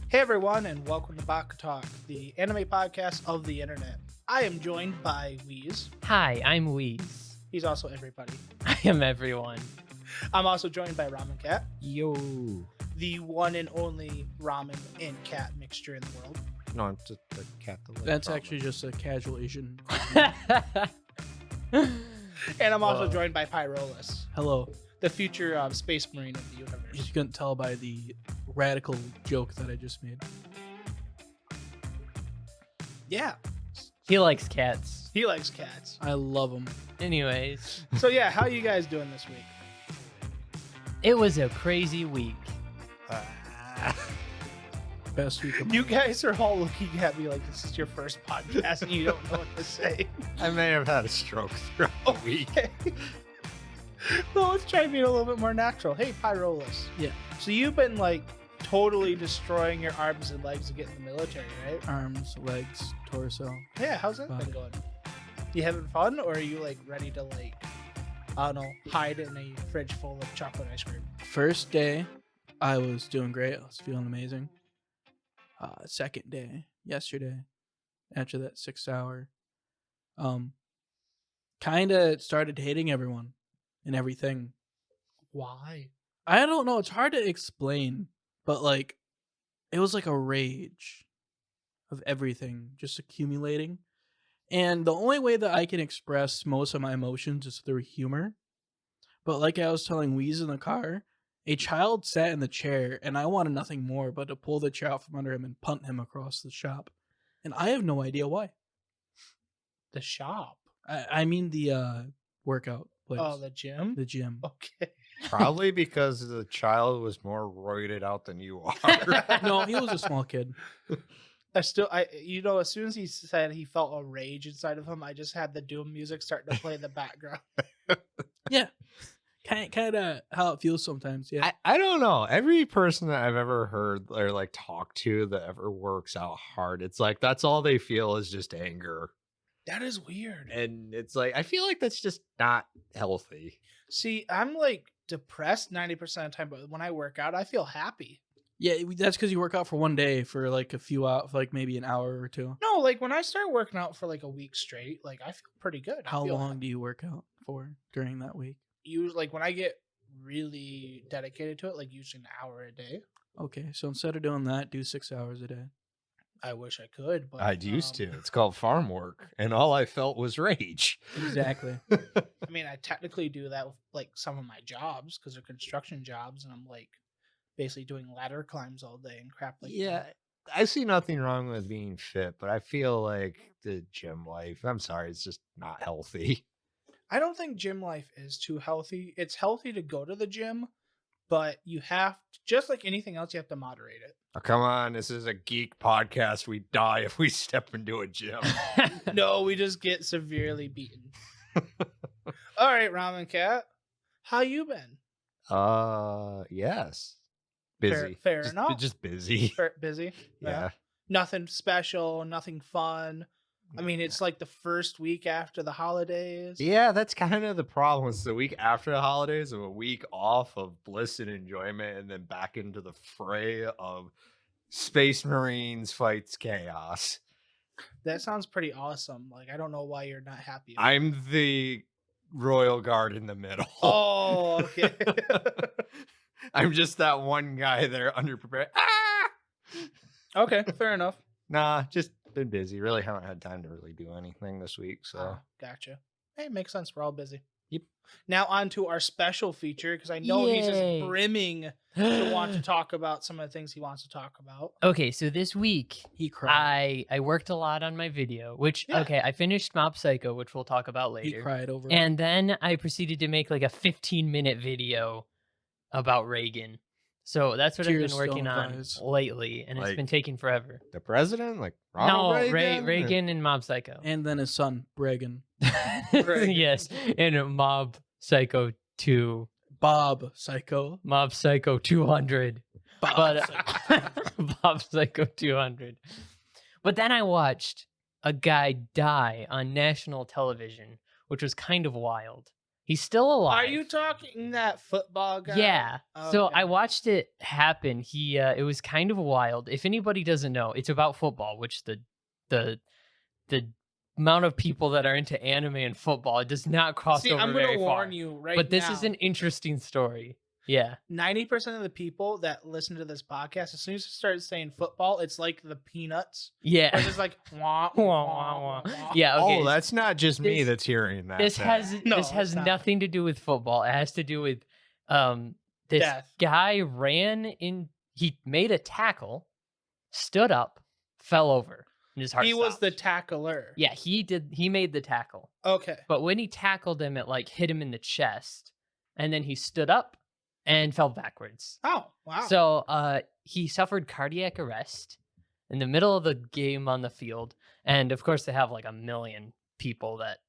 Hey everyone, and welcome to Baka-Talk, the anime podcast of the internet. I am joined by Wheeze. Hi, I'm Wheeze. He's also everybody. I am everyone. I'm also joined by Ramen Cat, Yo. the one and only ramen and cat mixture in the world. No, I'm just a cat. That's actually just a casual Asian. And I'm also joined by Pyrolus, Hello. the future space marine of the If universe. you couldn't tell by the radical joke that I just made. Yeah, He likes cats. he likes cats. I love them. Anyways, So yeah, how you guys doing this week? it was a crazy week. Best week of You guys are all looking at me like this is your first podcast and you don't know what to say. I may have had a stroke throughout the week. Okay. Well, let's try to be a little bit more natural. Hey, Pyrolus. Yeah. So you've been like totally destroying your arms and legs to get in the military, right? arms, legs, torso. Yeah, how's that been going? You having fun, or are you like ready to like, I don't know, hide in a fridge full of chocolate ice cream? First day, I was doing great. I was feeling amazing. Second day, yesterday, after that 6 hour, kind of started hating everyone and everything. Why? I don't know. It's hard to explain, but like, it was like a rage of everything just accumulating. And the only way that I can express most of my emotions is through humor. But like I was telling Wheeze in the car, a child sat in the chair, and I wanted nothing more but to pull the chair out from under him and punt him across the shop. And I have no idea why. The shop. I mean the workout place. Oh, the gym. The gym. Okay. Probably because the child was more roided out than you are. No, he was a small kid. As soon as he said he felt a rage inside of him, I just had the Doom music starting to play in the background. Yeah. Kind of how it feels sometimes. Yeah. I don't know. Every person that I've ever heard or like talked to that ever works out hard, it's like that's all they feel is just anger. That is weird. And it's like I feel like that's just not healthy. See, I'm like depressed 90% of the time, but when I work out, I feel happy. Yeah, that's because you work out for one day for like a few hours, like maybe an hour or two. No, like when I start working out for like a week straight, like I feel pretty good. How long do you work out for during that week? Like when I get really dedicated to it, like usually an hour a day. Okay, so instead of doing that, do 6 hours a day. I wish I could, but I used to. It's called farm work, and all I felt was rage. Exactly. I mean, I technically do that with like some of my jobs because they're construction jobs, and I'm like basically doing ladder climbs all day and crap like Yeah, that. I see nothing wrong with being fit, but I feel like the gym life, I'm sorry, it's just not healthy. I don't think gym life is too healthy. It's healthy to go to the gym, but you have to, just like anything else, you have to moderate it. Oh, come on, this is a geek podcast. We die if we step into a gym. No, we just get severely beaten. All right, Ramen Cat, how you been? Yes. Busy. Fair Just- enough. Just busy. Busy? Yeah. Nothing special, nothing fun. I mean, it's like the first week after the holidays. Yeah, that's kind of the problem. It's the week after the holidays of a week off of bliss and enjoyment, and then back into the fray of Space Marines fights chaos. That sounds pretty awesome. Like, I don't know why you're not happy. I'm the Royal Guard in the middle. Oh, okay. I'm just that one guy there underprepared. Ah! Okay, fair enough. Nah, just been busy. Really haven't had time to really do anything this week. So Oh, gotcha. Hey, makes sense. We're all busy. Yep. Now on to our special feature, because I know he's Yay. just brimming to want to talk about some of the things he wants to talk about. Okay, so this week He cried. I worked a lot on my video, which Yeah. okay, I finished Mob Psycho, which we'll talk about He later. cried over. And then I proceeded to make like a 15-minute video about Reagan. So that's what Tears I've been working still in on his eyes. lately, and it's Like- been taking forever. the president, like Ronald No, Reagan, Reagan and Mob Psycho. And then his son, Bregan. Reagan. Yes, and Mob Psycho 2, Bob Psycho. Mob Psycho 200. Bob But Psycho. Bob Psycho 200. But then I watched a guy die on national television, which was kind of wild. He's still alive. Are you talking that football guy? Yeah. So Okay. I watched it happen. It was kind of wild. If anybody doesn't know, it's about football, which the amount of people that are into anime and football, it does not cross See, over I'm very gonna warn far. you right But this now. is an interesting story. Yeah. 90% of the people that listen to this podcast, as soon as it starts saying football, it's like the Peanuts. Yeah. Where it's just like wah, Wah, wah, wah, wah, wah. wah. Yeah. Okay. Oh, that's not just me this- that's hearing that. This then. has No, this has it's not. nothing to do with football. It has to do with this Death. guy he made a tackle, stood up, fell over, and his heart He was stopped. the tackler. Yeah, he made the tackle. Okay. But when he tackled him, it like hit him in the chest, and then he stood up and fell backwards. Oh, wow. So he suffered cardiac arrest in the middle of the game on the field. And of course, they have like 1 million people that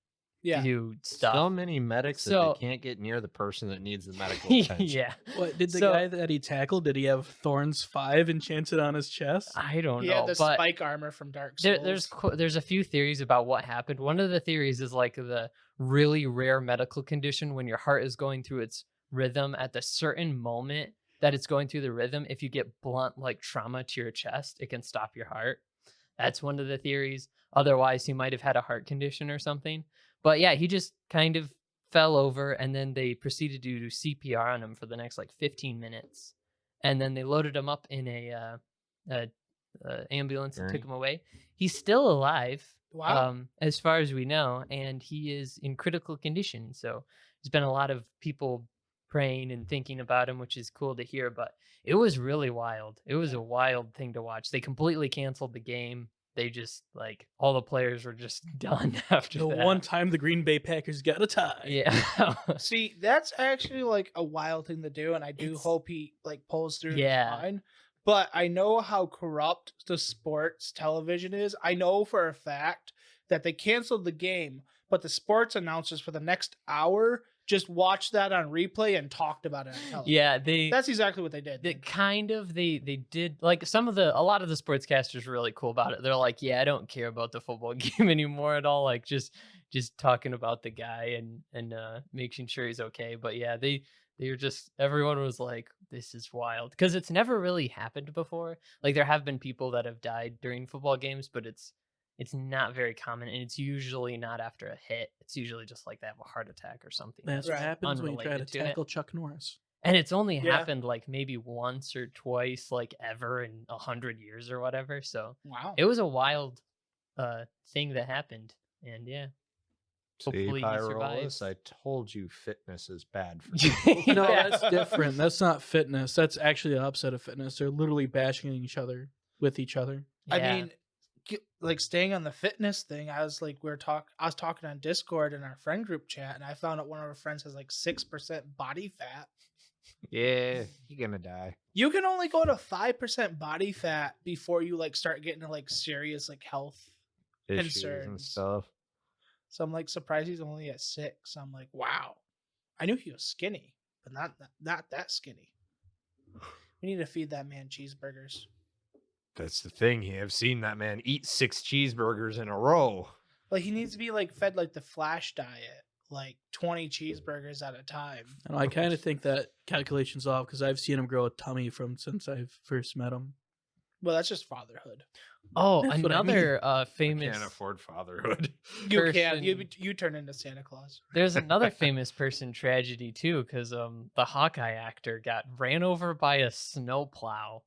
yeah. do stuff. So many medics that So- they can't get near the person that needs the medical attention. Yeah. What did the So- guy that he tackled? Did he have Thorns 5 enchanted on his chest? I don't He know. had the but spike armor from Dark Souls. there's a few theories about what happened. One of the theories is like the really rare medical condition when your heart is going through its rhythm at the certain moment that it's going through the rhythm. If you get blunt like trauma to your chest, it can stop your heart. That's one of the theories. Otherwise, he might have had a heart condition or something. But yeah, he just kind of fell over, and then they proceeded to do CPR on him for the next like 15 minutes, and then they loaded him up in a ambulance and took him away. He's still alive, Wow. as far as we know, and he is in critical condition. So there's been a lot of people praying and thinking about him, which is cool to hear. But it was really wild. It was a wild thing to watch. They completely canceled the game. They just like all the players were just done after The that. one time the Green Bay Packers got a tie. Yeah. See, that's actually like a wild thing to do, and I do It's- hope he like pulls through. Yeah. Fine. But I know how corrupt the sports television is. I know for a fact that they canceled the game, but the sports announcers for the next hour just watched that on replay and talked about it on television. Yeah, That's exactly what they did. they did like a lot of the sportscasters were really cool about it. They're like, yeah, I don't care about the football game anymore at all. Like just talking about the guy and making sure he's okay. But yeah, they were just, everyone was like, this is wild, because it's never really happened before. Like there have been people that have died during football games, but it's not very common, and it's usually not after a hit. It's usually just like they have a heart attack or something. That's Right. what happens when you try to Unrelated to it. tackle Chuck Norris. And it's only Yeah. happened like maybe once or twice, like ever in 100 years or whatever. So Wow. it was a wild thing that happened, and yeah. See, Hopefully he Pyrolus, survives. I told you fitness is bad for you. No, Yeah. that's different. That's not fitness. That's actually the opposite of fitness. They're literally bashing each other with each other. I Yeah. mean, like staying on the fitness thing, I was talking on Discord in our friend group chat, and I found out one of our friends has like 6% body fat. Yeah, you're gonna die. You can only go to 5% body fat before you like start getting to like serious like health. Issues and Concerns. stuff. So I'm like surprised he's only at 6. I'm like, wow. I knew he was skinny, but not that skinny. We need to feed that man cheeseburgers. That's the thing. I've seen that man eat 6 cheeseburgers in a row. Like he needs to be like fed like the Flash diet, like 20 cheeseburgers at a time. And I kind of think that calculation's off because I've seen him grow a tummy since I've first met him. Well, that's just fatherhood. Oh, That's what I mean. another I famous. can't afford fatherhood. You can. Person- You turn into Santa Claus. There's another famous person tragedy too, because the Hawkeye actor got ran over by a snowplow.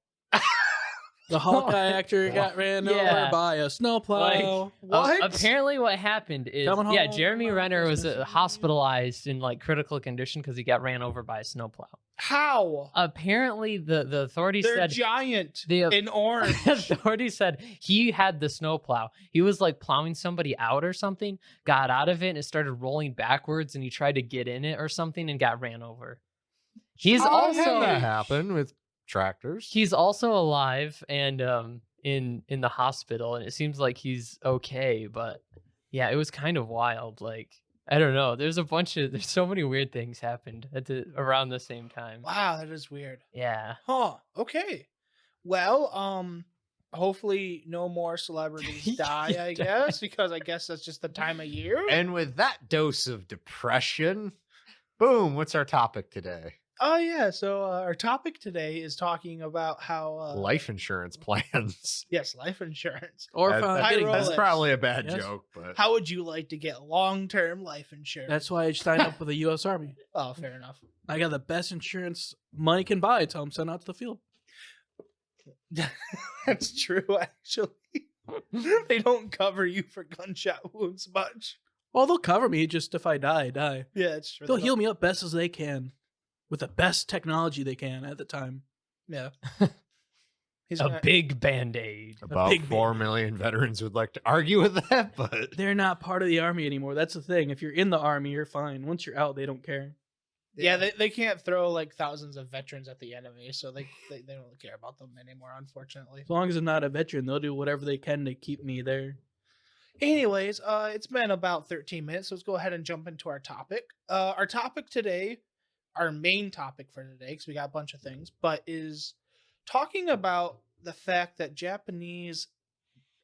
The Hawkeye actor got ran Yeah. over by a snowplow. What? Apparently, what happened is, Coming yeah, home Jeremy on Renner was Christmas Eve. hospitalized in like critical condition because he got ran over by a snowplow. How? Apparently, the authorities They're said giant the in orange. authorities said he had the snowplow. He was like plowing somebody out or something, got out of it, and it started rolling backwards, and he tried to get in it or something and got ran over. He's Oh, I've had also that happen with tractors. he's also alive and in the hospital, and it seems like he's okay. But yeah, it was kind of wild. Like I don't know. There's so many weird things happened around the same time. Wow, that is weird. Yeah. Huh. Okay. Well, hopefully no more celebrities die, I guess, because I guess that's just the time of year. And with that dose of depression, Boom. What's our topic today? Oh yeah, so our topic today is talking about how Life insurance plans. yes, life insurance. Or That- that- getting Rolex. that's probably a bad Yes. joke, but How would you like to get long-term life insurance? That's why I signed up with the U.S. Army. Oh, fair enough. I got the best insurance money can buy until I'm sent out to the field. That's true, actually. They don't cover you for gunshot wounds much. Well, they'll cover me just if I die, I die. Yeah, it's true. They'll heal me up best as they can with the best technology they can at the time. Yeah. He's A gonna- big band-aid. about big 4 million veterans would like to argue with that. But They're not part of the army anymore. That's the thing. If you're in the army, you're fine. Once you're out, they don't care. Yeah, they can't throw like thousands of veterans at the enemy, so they don't care about them anymore, unfortunately. As long as I'm not a veteran, they'll do whatever they can to keep me there. Anyways, it's been about 13 minutes, so let's go ahead and jump into our topic. Our topic today, our main topic for today, because we got a bunch of things, but is talking about the fact that Japanese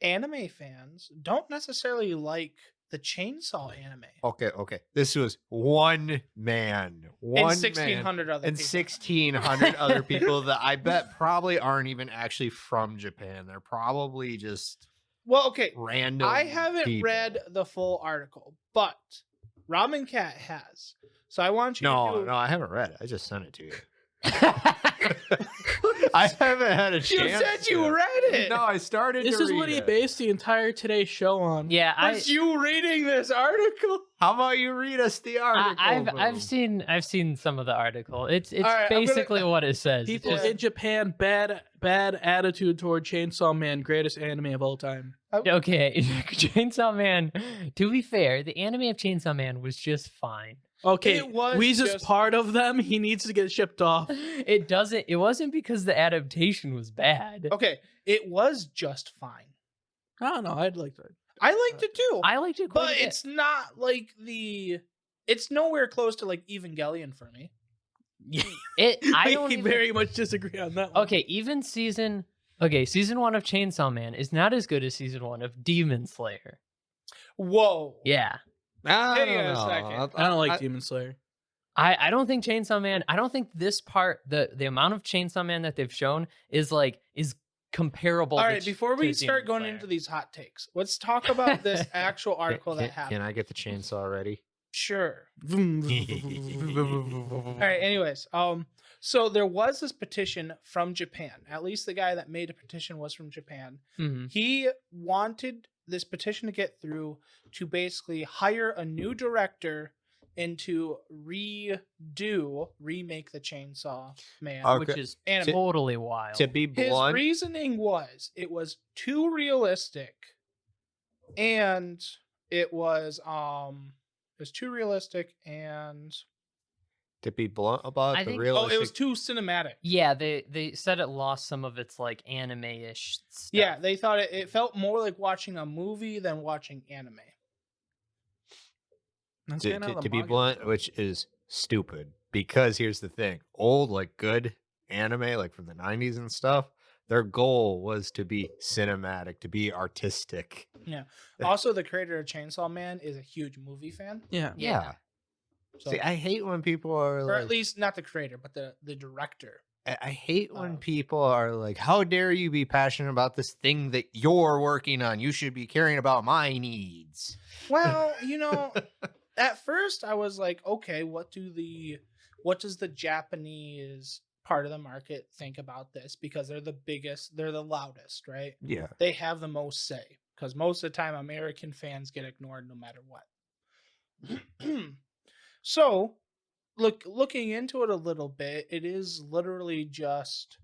anime fans don't necessarily like the chainsaw anime. okay. This was one man, And one man, 1,600 other and people. 1,600 other people that I bet probably aren't even actually from Japan. They're probably just Well, okay, random. I haven't people. read the full article, but Ramen Cat has. So I want you to No, do... no, I haven't read it. I just sent it to you. I haven't had a chance. You said you to. read it. No, I started. This to is read what he it. based the entire today's show on. Yeah, Was you reading this article? How about you read us the article? I've seen some of the article. It's All right, I'm gonna- basically what it says. It's People just- in Japan, bad attitude toward Chainsaw Man, greatest anime of all time. Okay, Chainsaw Man. To be fair, the anime of Chainsaw Man was just fine. Okay, It was Weeza's just- part of them. He needs to get shipped off. It wasn't because the adaptation was bad. Okay, it was just fine. I don't know. I'd like that. I liked it too. I liked it quite but a bit. it's not like it's nowhere close to like Evangelion for me. I We don't even, very much disagree on that one. okay, even season 1 of Chainsaw Man is not as good as season 1 of Demon Slayer. Whoa. Yeah. Hang on a second. I don't like Demon Slayer. I don't think Chainsaw Man, I don't think this part, the amount of Chainsaw Man that they've shown is comparable. All to right, before to we Demon start going Slayer. into these hot takes, let's talk about this actual article that happened. Can I get the chainsaw ready? Sure. Vroom, All right, anyways, so there was this petition from Japan. At least the guy that made a petition was from Japan. Mhm. He wanted this petition to get through to basically hire a new director and to remake the Chainsaw Man. Okay. Which is Anime. totally wild. To be His blunt, reasoning was it was too realistic, and it was too realistic, and to be blunt about I the think- realistic. it was too cinematic. Yeah, they said it lost some of its like anime-ish stuff. Yeah, they thought it felt more like watching a movie than watching anime. That's to, kinda how the to be manga blunt, was. which is stupid. Because here's the thing: old, like good anime, like from the '90s and stuff. Their goal was to be cinematic, to be artistic. Also, the creator of Chainsaw Man is a huge movie fan. Yeah. Yeah. So, See, I hate when people are or at like, least not the creator, but the director. I hate when Oh. people are like, "How dare you be passionate about this thing that you're working on? You should be caring about my needs." Well, at first I was like, okay, what does the Japanese part of the market think about this? Because they're the biggest, they're the loudest, right? Yeah. They have the most say. Because most of the time American fans get ignored no matter what. So, looking into it a little bit, it is literally just,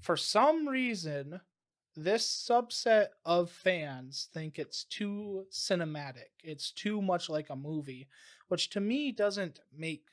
for some reason, this subset of fans think it's too cinematic. It's too much like a movie, which to me doesn't make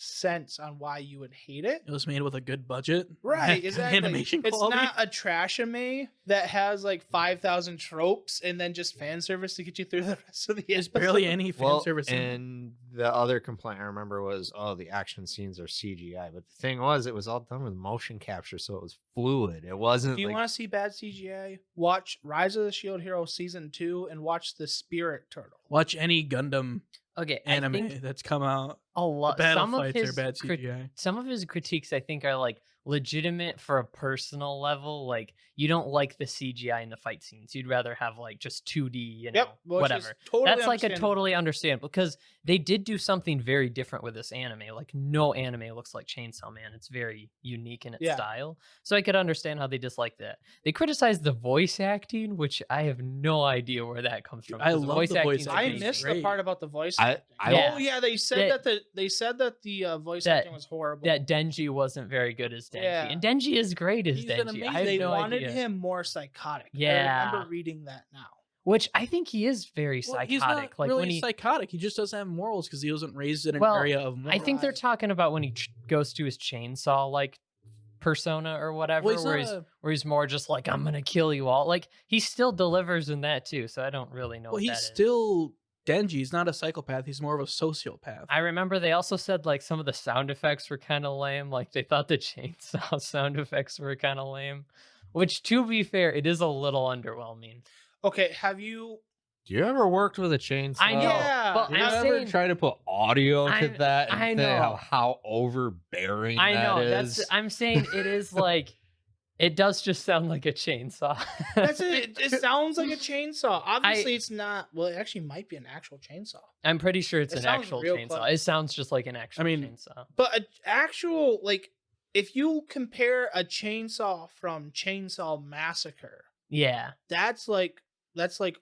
sense on why you would hate it. It was made with a good budget. Right, exactly. Animation It's quality. not a trash anime that has like 5,000 tropes and then just fan service to get you through the rest of the There's episode. barely any fan Well, service in it. and the other complaint I remember was, oh, the action scenes are CGI. But the thing was, it was all done with motion capture, so it was fluid. It wasn't Do you like want to see bad CGI? Watch Rise of the Shield Hero Season 2 and watch The Spirit Turtle. Watch any Gundam. Okay, I anime think that's come out. a The lot. battle Some of fights are his bad CGI. some of his critiques, I think, are like legitimate for a personal level. Like you don't like the CGI in the fight scenes. You'd rather have like just 2D, you know, Yep, which is whatever. totally That's like a understandable. totally understandable because they did do something very different with this anime. Like no anime looks like Chainsaw Man. It's very unique in its Yeah. style. So I could understand how they dislike that. They criticized the voice acting, which I have no idea where that comes from. I 'cause love the voice is I acting. amazing. missed the Great. part about the voice I- acting. I- Yeah. Oh yeah, they said That- that the voice that- acting was horrible. That Denji wasn't very good as Denji, Yeah. and Denji is great as He's an Denji. I amazing- have they no wanted idea. him more psychotic. I Yeah. remember reading that now. Which I think he is very Well, psychotic. he's not like really when he, psychotic. He just doesn't have morals because he wasn't raised in an Well, area of morals. I think they're Right. talking about when he goes to his chainsaw like persona or whatever, Well, he's where not where he's more just like I'm gonna kill you all. Like he still delivers in that too. So I don't really know. well, what he's that is. still Denji. He's not a psychopath. He's more of a sociopath. I remember they also said like some of the sound effects were kind of lame. Like they thought the chainsaw sound effects were kind of lame. Which, to be fair, it is a little underwhelming. Okay, have you? Do you ever worked with a chainsaw? I know, Yeah. but Do you I'm ever saying try to put audio to I'm- that and I think know. how overbearing I know that that's. is? I'm saying it is like. It does just sound like a chainsaw. That's it. It sounds like a chainsaw. Obviously, it's not. Well, it actually might be an actual chainsaw. I'm pretty sure it's It an sounds actual real chainsaw. close. It sounds just like an actual mean- chainsaw. But an actual, like, if you compare a chainsaw from Chainsaw Massacre, Yeah. that's like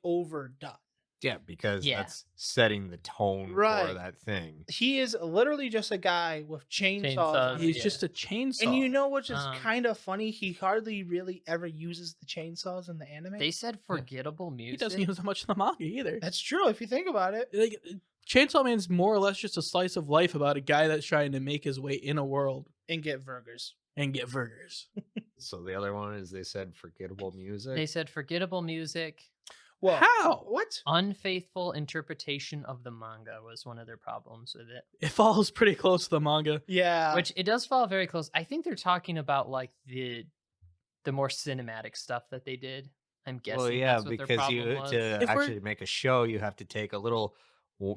overdone. Yeah, because Yeah. that's setting the tone Right. for that thing. He is literally just a guy with chainsaws. Chainsaws, on He's him. yeah. just a chainsaw. And you know what's just Um, kind of funny? He hardly really ever uses the chainsaws in the anime. They said forgettable music. he doesn't use much in the manga either. That's true if you think about it. Like, Chainsaw Man's more or less just a slice of life about a guy that's trying to make his way in a world And get burgers. and get burgers. So the other one is they said forgettable music. They said forgettable music. Well, How? what? Unfaithful interpretation of the manga was one of their problems with it. It follows pretty close to the manga. Yeah. Which it does follow very close. I think they're talking about like the more cinematic stuff that they did. I'm guessing. well, yeah, that's what their because problem you was. to If we're- actually make a show, you have to take a little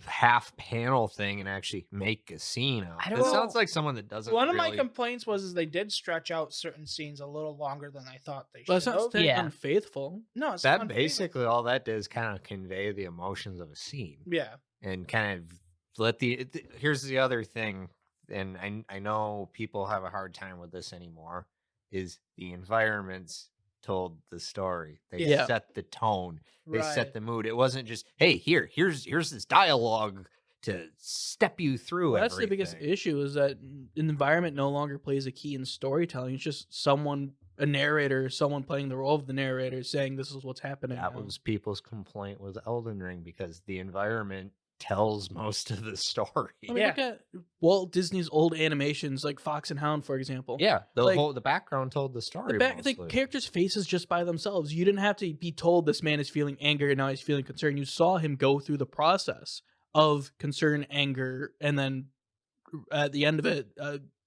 half panel thing and actually make a scene out. I It don't sounds know. like someone that doesn't. One of my really- complaints was they did stretch out certain scenes a little longer than I thought they But it's should not have. staying Yeah. unfaithful. No, it's that unfaithful. basically all that does kind of convey the emotions of a scene. Yeah. And kind of let here's the other thing, and I know people have a hard time with this anymore, is the environments told the story. They Yeah. set the tone. They Right. set the mood. It wasn't just, hey, here's this dialogue to step you through Well, that's the biggest everything. issue is that an environment no longer plays a key in storytelling. It's just a narrator, someone playing the role of the narrator saying this is what's happening. That now. was people's complaint with Elden Ring, because the environment tells most of the story. I mean, Yeah. look at Walt Disney's old animations like Fox and Hound, for example. Yeah, Like, the background told the story. The mostly. characters' faces just by themselves. You didn't have to be told this man is feeling anger and now he's feeling concern. You saw him go through the process of concern, anger, and then at the end of it,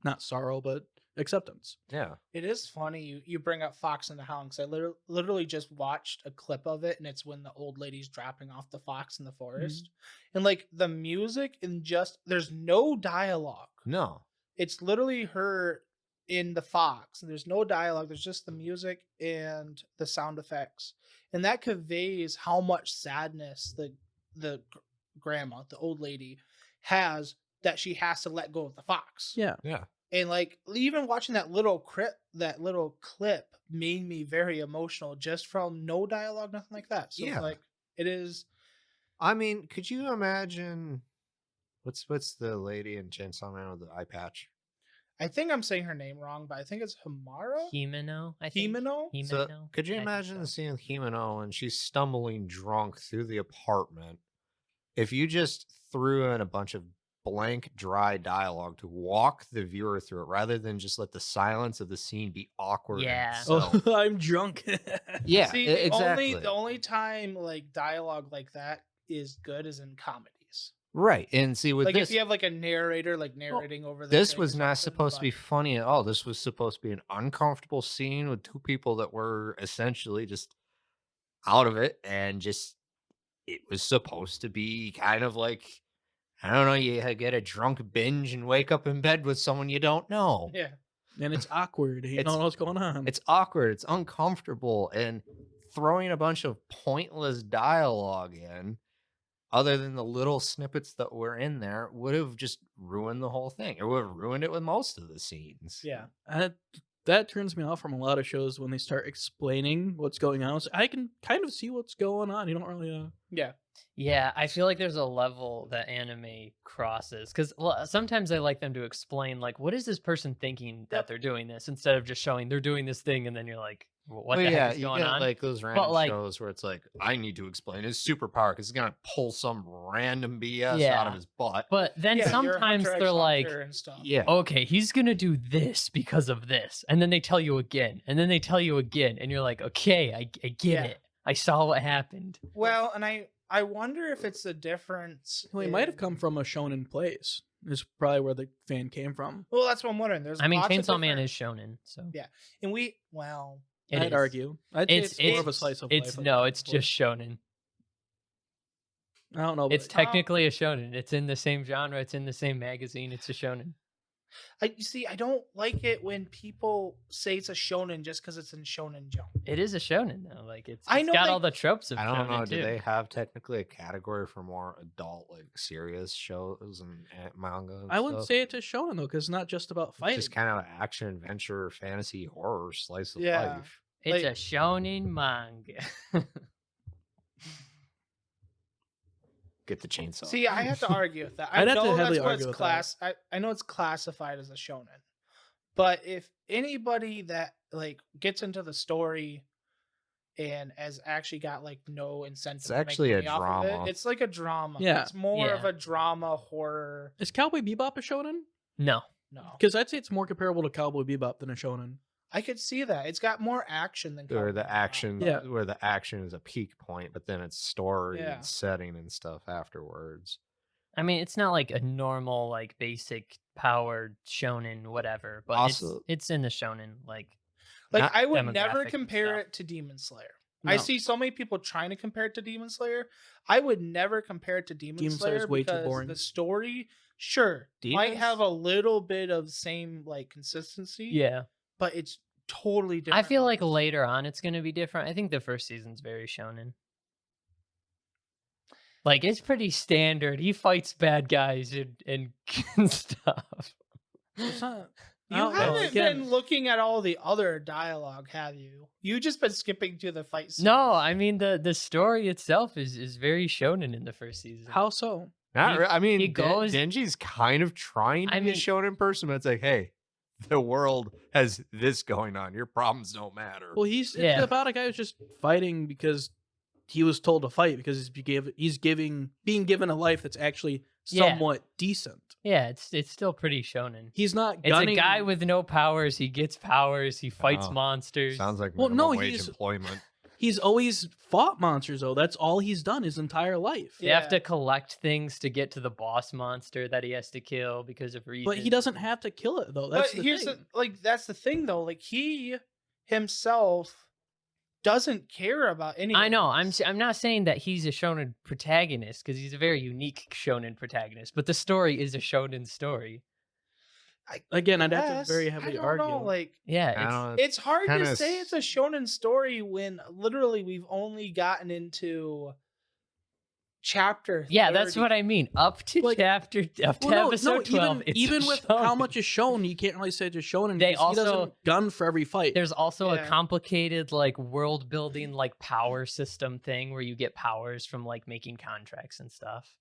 not sorrow, but acceptance. Yeah. It is funny you bring up Fox and the Hound because I literally just watched a clip of it, and it's when the old lady's dropping off the fox in the forest, and like the music and just there's no dialogue. No. It's literally her in the fox, and there's no dialogue. There's just the music and the sound effects, and that conveys how much sadness the grandma, the old lady, has that she has to let go of the fox. Yeah. Yeah. And like even watching that little clip made me very emotional just from no dialogue, nothing like that. So Yeah. like it is I mean, could you imagine what's the lady in Chainsaw Man with the eye patch? I think I'm saying her name wrong, but I think it's Hamara? Himeno, I think. Himeno? So Himeno? could you I think imagine so. the scene with Himeno and she's stumbling drunk through the apartment? If you just threw in a bunch of blank, dry dialogue to walk the viewer through it, rather than just let the silence of the scene be awkward. and Yeah. so- Oh, I'm drunk. yeah, See, exactly. the only time like dialogue like that is good is in comedies. Right, and see with Like this, if you have like a narrator like narrating over the this thing or was not something, supposed to but- be funny at all. This was supposed to be an uncomfortable scene with two people that were essentially just out of it, and just it was supposed to be kind of like I don't know, you get a drunk binge and wake up in bed with someone you don't know. Yeah. And it's awkward. You don't know what's going on. It's awkward. It's uncomfortable. And throwing a bunch of pointless dialogue in, other than the little snippets that were in there, would have just ruined the whole thing. It would have ruined it with most of the scenes. Yeah. That turns me off from a lot of shows when they start explaining what's going on. So I can kind of see what's going on. You don't really. Yeah. Yeah, I feel like there's a level that anime crosses because sometimes I like them to explain like what is this person thinking that they're doing this instead of just showing they're doing this thing and then you're like, what the heck is you going get, on? like those random like- shows where it's like, I need to explain his superpower because he's gonna pull some random BS out Yeah. of his butt. But then Yeah, you're sometimes Hunter x they're like, Hunter and stuff. Yeah, okay, he's gonna do this because of this, and then they tell you again, and then they tell you again, and you're like, okay, I get Yeah. it. I saw what happened. Well, and I wonder if it's the difference. Well, it might have in- come from a shonen place. Is probably where the fan came from. Well, that's what I'm wondering. There's I mean, lots of Chainsaw Man different- is shonen, so Yeah. And well, it I'd is. argue. I'd say it's more of a it's- slice of It's life. no, it's just shonen. I don't know. It's but- technically a shonen. It's in the same genre. It's in the same magazine. It's a shonen. you see, I don't like it when people say it's a shonen just because it's in Shonen Jump. It is a shonen though. Like it's I it's know got they- all the tropes of I don't shonen know. too. Do they have technically a category for more adult, like serious shows and manga? And I wouldn't stuff? say it's a shonen though, because it's not just about It's fighting. just kind of action, adventure, fantasy, horror, slice of Yeah. life. It's like- a shonen manga. Get the chainsaw. See, I have to argue with that. I I'd have to know heavily that's what argue it's with that. I know it's classified as a shonen, but if anybody that like gets into the story and has actually got like no incentive, It's to make actually a money off of drama. it's like a drama. Yeah. It's more of Yeah. a drama horror. Is Cowboy Bebop a shonen? No. No, Because I'd say it's more comparable to Cowboy Bebop than a shonen. I could see that. It's got more action than Where Cowboy the Bebop. action, Yeah. where the action is a peak point, but then it's story Yeah. and setting and stuff afterwards. I mean, it's not like a normal, like basic powered shonen, whatever. But Also- it's in the shonen. Like Like Not I would never demographic and compare stuff. it to Demon Slayer. I No. see so many people trying to compare it to Demon Slayer. I would never compare it to Demon Demon Slayer Slayer is way too because boring. the story, sure, might Demons- have a little bit of same like consistency. yeah, but it's totally different. I feel like levels. later on it's gonna be different. I think the first season's very shonen. Like it's pretty standard. He fights bad guys and stuff. It's not. I You don't know, haven't again, been looking at all the other dialogue, have you? You just been skipping to the fight scene. No, I mean the story itself is very shonen in the first season. How so? Not, He- I mean, he goes- Denji's kind of trying to I be mean- a shonen person, but it's like, hey, the world has this going on. Your problems don't matter. Well, it's Yeah. about a guy who's just fighting because he was told to fight because he's being given a life that's actually Yeah. somewhat decent. Yeah, it's still pretty shonen. He's not It's gunning. a guy with no powers. He gets powers. He fights Oh, monsters. Sounds like Well, minimum no, wage he's- employment. He's always fought monsters though. That's all he's done his entire life. They have Yeah. to collect things to get to the boss monster that he has to kill because of reasons. But he doesn't have to kill it though. That's but the here's thing. that's the thing though. Like he himself doesn't care about any. I of know. this. I'm not saying that he's a shonen protagonist because he's a very unique shonen protagonist. But the story is a shonen story. Again, I'd have Yes, to very I heavily don't argue. know, like Yeah, I it's, don't know, it's hard to kinda say it's a shonen story when literally we've only gotten into chapter. yeah. That's 30. what I mean. Up to Like- up to Well, episode 12. it's even a with how shonen. much is shown, you can't really say it's a shonen. They because he also- doesn't gun for every fight. There's also a Yeah. complicated like world building like power system thing where you get powers from like making contracts and stuff.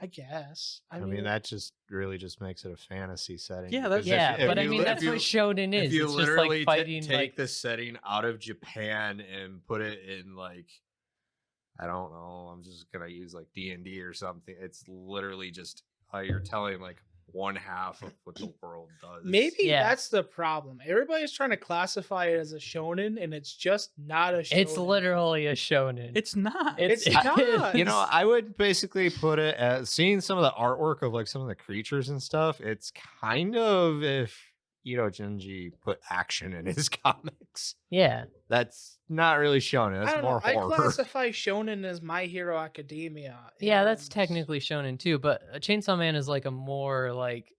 I guess. I mean, that just really just makes it a fantasy setting. Yeah, that's- because Yeah, if but I you mean li- that's if you- what shonen is. If you It's just literally like fighting take like the setting out of Japan and put it in like, I don't know, I'm just gonna use like D&D or something. It's literally just how you're telling like one half of what the world does. maybe Yeah. that's the problem. Everybody's trying to classify it as a shonen, and it's just not a shonen. it's literally a shonen. It's not. It's it not. You know, I would basically put it as seeing some of the artwork of like some of the creatures and stuff. It's kind of if Ito Junji put action in his comics. Yeah. That's not really shonen. I That's don't more know. I horror. classify shonen as My Hero Academia. Yeah, that's and- technically shonen too, but Chainsaw Man is like a more like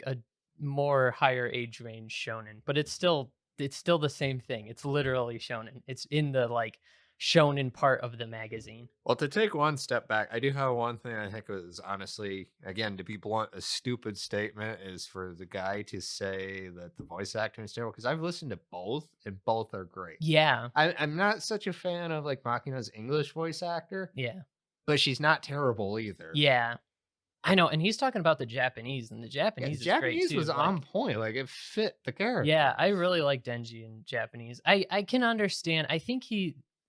a more higher age range shonen, but it's still the same thing. It's literally shonen. It's in the like shonen part of the magazine. Well, to take one step back, I do have one thing I think was honestly, again, to be blunt, a stupid statement is for the guy to say that the voice acting is terrible, because I've listened to both and both are great. Yeah. I'm not such a fan of like Makina's English voice actor, Yeah. but she's not terrible either. Yeah. I know, and he's talking about the Japanese, and the Yeah, Japanese is Japanese great too. was like- on point. Like it fit the character. Yeah, I really like Denji in Japanese. I can understand. I think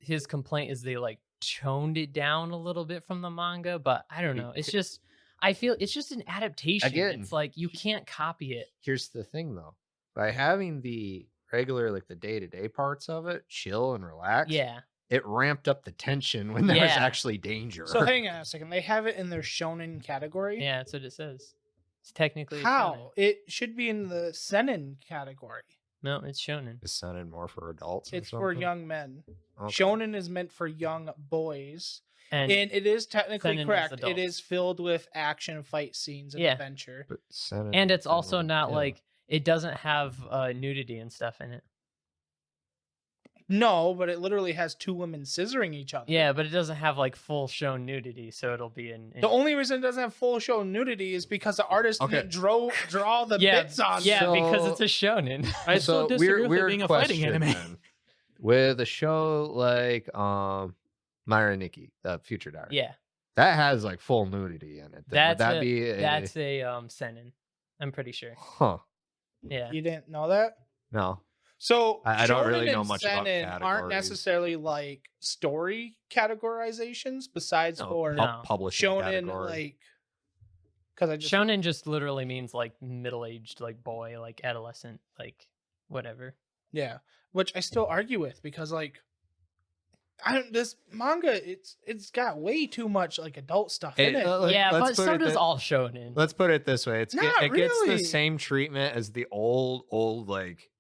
his complaint is they like toned it down a little bit from the manga, but I don't know. It's just I feel it's just an adaptation. Again, It's like you can't copy it. Here's the thing though. By having the regular, like the day-to-day parts of it, chill and relax, Yeah. it ramped up the tension when there was Yeah. actually danger. So hang on a second. They have it in their shonen category. Yeah, that's what it says. It's technically a shonen. How? It should be in the seinen category. No, it's shonen. Is Seinen more for adults? or It's for something? young men. Okay. Shonen is meant for young boys. And, And it is technically seinen is correct. It adults. is filled with action, fight scenes, and Yeah. adventure. But Seinen and it's is a also little- not yeah. like it doesn't have nudity and stuff in it. No, but it literally has two women scissoring each other. Yeah, but it doesn't have like full shown nudity, so it'll be in The only reason it doesn't have full show nudity is because the artist Okay. didn't draw the yeah, bits on yeah, it. because So- it's a shonen. I still disagree with it being a fighting question anime. then. With a show like Myra Nikki, Future Diary. Yeah, That has like full nudity in it. Then. Would that be a, that's a seinen. I'm pretty sure. huh? Yeah, You didn't know that? No. So I don't really shonen know and much about seinen aren't categories. necessarily like story categorizations besides No, for No. publishing shonen category. like because I just shonen just literally means like middle-aged, like boy, like adolescent, like whatever. yeah, which I still argue with because like this manga it's got way too much like adult stuff in it. Yeah, let's but put so it does thi- all shonen. Let's put it this way: it Not gets the really. same treatment as the old like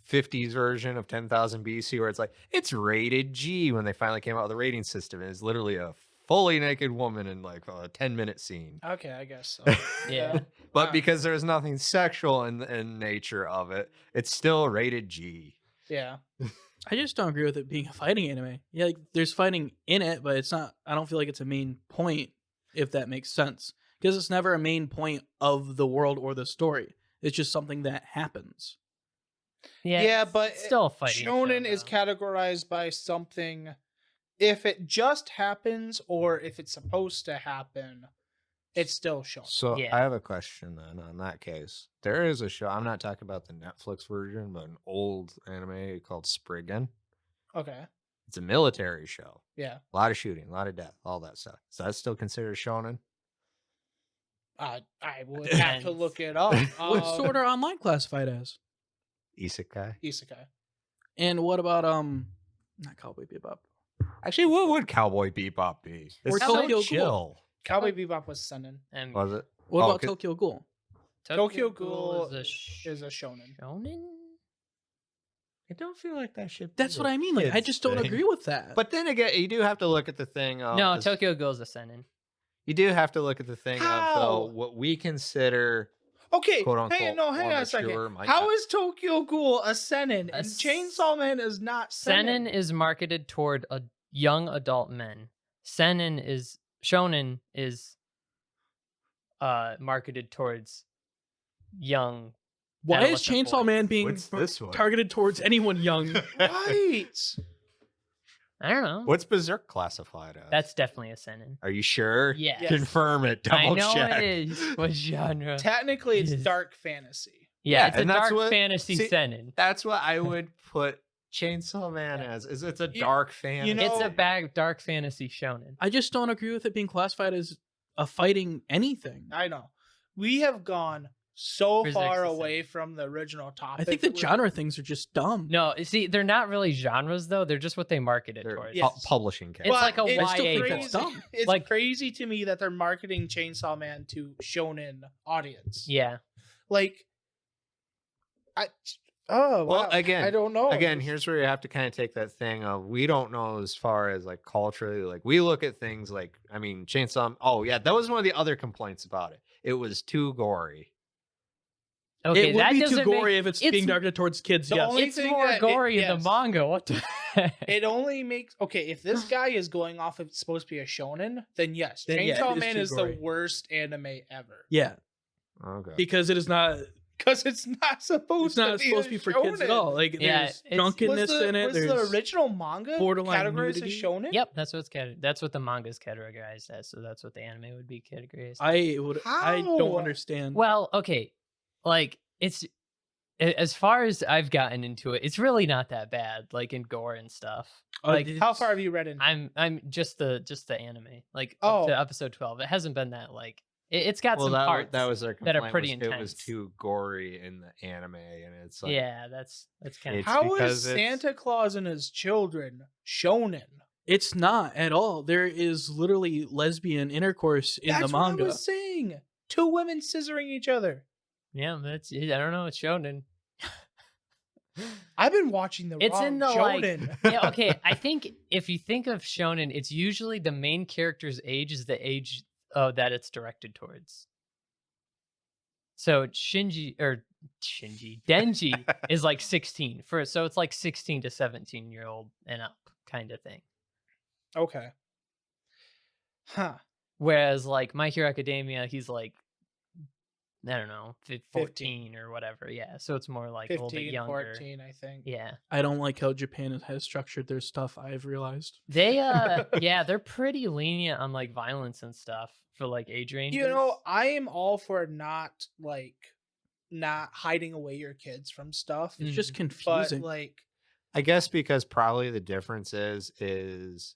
50s version of 10,000 BC, where it's like it's rated G when they finally came out with a rating system. It's literally a fully naked woman in like a 10-minute scene. Okay, I guess so. Yeah. But Alright. because there's nothing sexual in nature of it, it's still rated G. Yeah. I just don't agree with it being a fighting anime. Yeah, like there's fighting in it, but it's not. I don't feel like it's a main point, if that makes sense, because it's never a main point of the world or the story. It's just something that happens. Yeah, it's but still a fighting. Shonen show, is though. categorized by something. If it just happens or if it's supposed to happen, it's still shonen. So Yeah. I have a question then on that case. There is a show, I'm not talking about the Netflix version, but an old anime called Spriggan. Okay. It's a military show. Yeah. A lot of shooting, a lot of death, all that stuff. So that's still considered shonen? I would have to look it up. What's Sword Art Online classified as? Isekai? Isekai. And what about not Cowboy Bebop? Actually, what would Cowboy Bebop be? Or It's so Tokyo Ghoul. chill. Cowboy Bebop was seinen. And Was it? What Oh, about c- Tokyo Ghoul? Tokyo Ghoul is a Is a shonen. shonen. I don't feel like that should. That's what I mean. Like I just don't agree with that. But then again, you do have to look at the thing. Of No, this- Tokyo Ghoul is a seinen. You do have to look at the thing of How? though what we consider. Okay, Quote, unquote, hang more on a mature second. might How not- is Tokyo Ghoul a seinen A and s- Chainsaw Man is not Seinen seinen? is marketed toward a young adult men. Shonen is marketed towards young. Why is adolescent Chainsaw boys. Man being What's this one? targeted towards anyone young? Right. I don't know. What's Berserk classified as? That's definitely a seinen. Are you sure? Yeah. Yes. Confirm it. Double I know check. it is. What genre? Technically, it's Yes. dark fantasy. Yeah, Yeah, it's a and that's dark what- fantasy see, seinen. That's what I would put Chainsaw Man as. Is it's a dark fantasy? know- It's a bag dark fantasy shonen. I just don't agree with it being classified as a fighting anything. I know. We have gone so Berserk's far the away from the original topic. I think the We're- genre things are just dumb. No, see, they're not really genres though. They're just what they market it They're towards. Yeah. publishing. It's like a it's YA book. crazy. Dumb. It's Like- crazy to me that they're marketing Chainsaw Man to shonen audience. Yeah. Like, Oh, Well, wow. again- I don't know. Again, Just- here's where you have to kind of take that thing of we don't know as far as like culturally, like we look at things like, I mean, Chainsaw. Oh yeah, that was one of the other complaints about it. It was too gory. Okay, it would that be too doesn't gory make, if it's being targeted towards kids. The Yes. only It's thing more that it- gory in the yes. manga. What the heck? It only makes okay if this guy is going off of it's supposed to be a shonen, then yes, Then yeah, Chainsaw it is Man too is gory. the worst anime ever Yeah, Okay. because it is not. because it's not supposed It's not to be supposed to be for kids at all. Like Yeah, there's it's- drunkenness was the, in it. was There's the original manga borderline categorized nudity. as shonen? Yep, that's what the manga is categorized as. So that's what the anime would be categorized. I don't How? understand. Well, okay, like it's as far as I've gotten into it, it's really not that bad. Like in gore and stuff. Like How far have you read in? I'm just the anime, like Oh. up to episode 12. It hasn't been that like it's got Well, some parts. that was their that are complaint, pretty was It was intense. too gory in the anime, and it's like, yeah, that's kind of It's How because is it's- Santa Claus and his children shonen? It's not at all. There is literally lesbian intercourse in That's the manga. what I was saying. Two women scissoring each other. yeah. That's I don't know. It's shonen. I've been watching the It's wrong in the like shonen. yeah, okay. I think if you think of shonen, it's usually the main character's age is the age that it's directed towards. So Denji is like 16 so it's like 16 to 17-year-old and up kind of thing. Okay. Huh. Whereas like My Hero Academia, he's like I don't know, 14 15. or whatever. Yeah, so it's more like a little bit 15, younger. 14, I think. Yeah. I don't like how Japan has structured their stuff. I've realized. They yeah, they're pretty lenient on like violence and stuff for like age ranges. You know, I am all for not hiding away your kids from stuff. It's just But confusing. like I guess because probably the difference is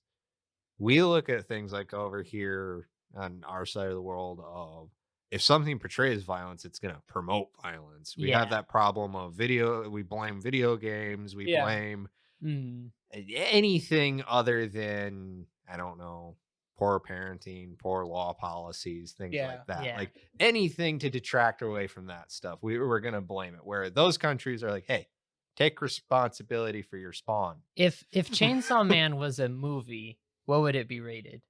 we look at things like over here on our side of the world of if something portrays violence, it's going to promote violence. We have Yeah. that problem of we blame video games, we Yeah. blame Mm. anything other than, I don't know, poor parenting, poor law policies, things Yeah. like that. Yeah. Like anything to detract away from that stuff, we're going to blame it. Where those countries are like, hey, take responsibility for your spawn. If Chainsaw Man was a movie, what would it be rated?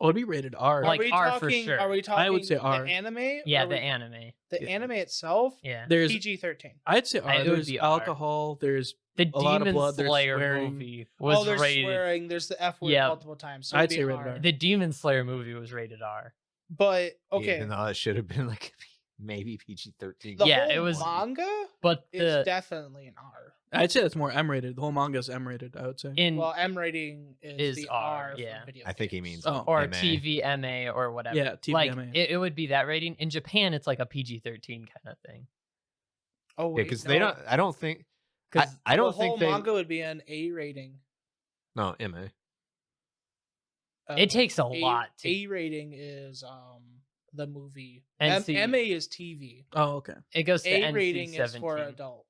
Oh, it'd be rated R. Like are we R for talking? sure. Are we talking? I would say R. The anime? Yeah, Or the we- anime. The anime itself. Yeah. There's, PG-13. I'd say R. it would There's be R. alcohol. There's The a lot of Demon blood, there's Slayer swearing. movie was there's rated. swearing. There's the F word Yeah. multiple times. So I'd it'd be say rated R. R. The Demon Slayer movie was rated R. But okay, Even though it should have been like maybe PG-13. the Yeah, whole it was- manga But is definitely an R. I'd say that's more M rated. The whole manga is M rated. I would say. in Well, M rating is Is the R, R. For yeah. video I think he games. means Oh. or MA. TVMA or whatever. Yeah, Like TVMA. it would be that rating. In Japan, it's like a PG-13 kind of thing. Oh, Yeah, wait, because no. they don't. I don't think. I, 'Cause I don't the whole think they. manga would be an A rating. No, MA. It takes a lot to- A rating is the movie. NC MA is TV. Oh, okay. It goes to A NC-17. rating is for adult.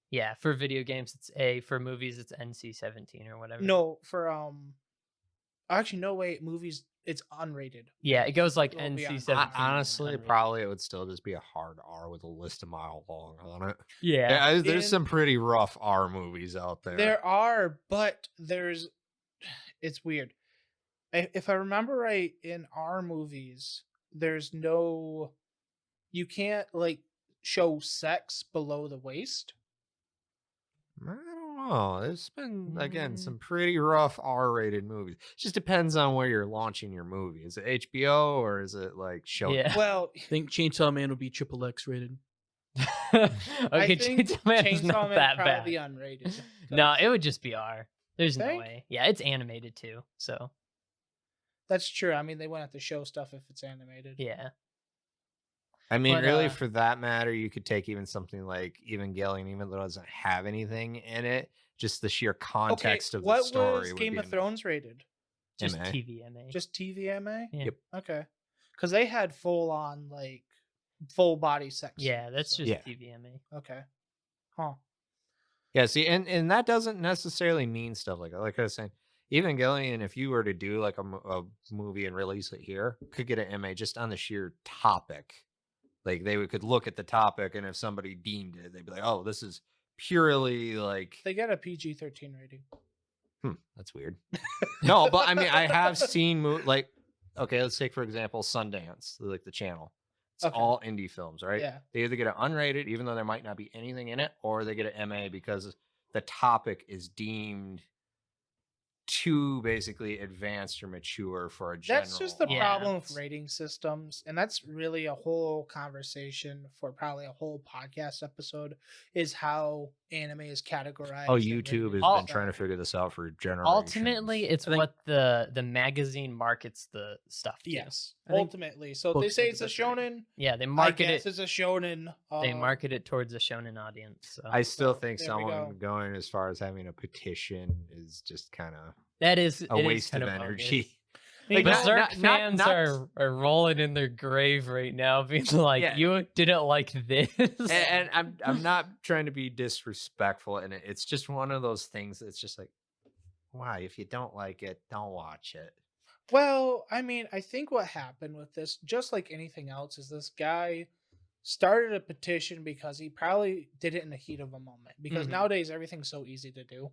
Yeah, for video games it's A. For movies it's NC-17 or whatever. No, for actually no wait, movies it's unrated. Yeah, it goes like It'll be on- NC-17. Honestly, unrated. probably it would still just be a hard R with a list a mile long on it. Yeah. Yeah, there's In- some pretty rough R movies out there. There are, but it's weird. If I remember right, in our movies, you can't like show sex below the waist. I don't know. There's been again Mm. some pretty rough R-rated movies. Just depends on where you're launching your movie. Is it HBO or is it like show? Yeah. Well, I think Chainsaw Man would be triple X rated. Okay, I think Chainsaw Man is Chainsaw not Man that probably bad. unrated. No, it would just be R. There's no Think? way. Yeah, it's animated too. So That's true. I mean, they wouldn't have to show stuff if it's animated. yeah. I mean, But, really, for that matter, you could take even something like Evangelion, even though it doesn't have anything in it. Just the sheer context of the what story. was would Game be of enough. Thrones rated? Just MA. TVMA. Just TVMA? Yeah. Yep. Okay. Because they had full on like full body sex. Yeah, that's so- just Yeah. TVMA. Okay. Huh. Yeah, see, and that doesn't necessarily mean stuff like that. Like I was saying, Evangelion, if you were to do like a movie and release it here, could get an MA just on the sheer topic Like could look at the topic, and if somebody deemed it, they'd be like, "Oh, this is purely like." They got a PG-13 rating. That's weird. No, but I mean, I have seen like, okay, let's take for example Sundance, like the channel. It's Okay. all indie films, right? Yeah. They either get an unrated, even though there might not be anything in it, or they get an MA because the topic is deemed too basically advanced or mature for a general. That's just the Yeah. problem with rating systems, and that's really a whole conversation for probably a whole podcast episode, is how anime is categorized. Oh, and YouTube rated. has been trying to figure this out for generations. Ultimately, it's I think- what the magazine markets the stuff to. Yes, I think ultimately. So if they books say are it's the a best rating. shonen, Yeah, they I market guess it. it's a shonen. They market it towards a shonen audience. So I still So, think there we someone go. going as far as having a petition is just kind of that is a waste of kind energy. Like, not- Berserk not- fans not- are rolling in their grave right now, being like, Yeah. "You didn't like this." And I'm not trying to be disrespectful, and it's just one of those things that's just like, why? If you don't like it, don't watch it. well, I mean, I think what happened with this, just like anything else, is this guy started a petition because he probably did it in the heat of a moment. Because Mhm. nowadays everything's so easy to do.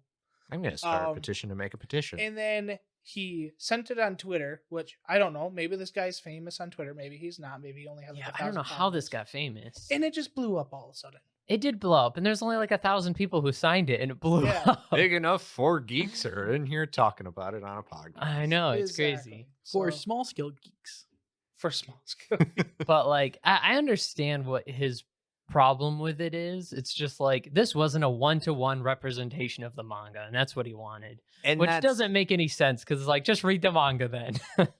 I'm gonna start a Um, petition to make a petition. And then he sent it on Twitter, which I don't know. Maybe this guy's famous on Twitter. Maybe he's not. Maybe he only has like Yeah, 1,000 I don't know how this followers. got famous. And it just blew up all of a sudden. It did blow up, and there's only like 1,000 people who signed it, and it blew Yeah. up. Big enough for geeks are in here talking about it on a podcast. I know it's Exactly. crazy, For So, small scale geeks. for small scale. but like I understand what his problem with it is. It's just like this wasn't a one-to-one representation of the manga, and that's what he wanted, And which that's- doesn't make any sense because it's like just read the manga then.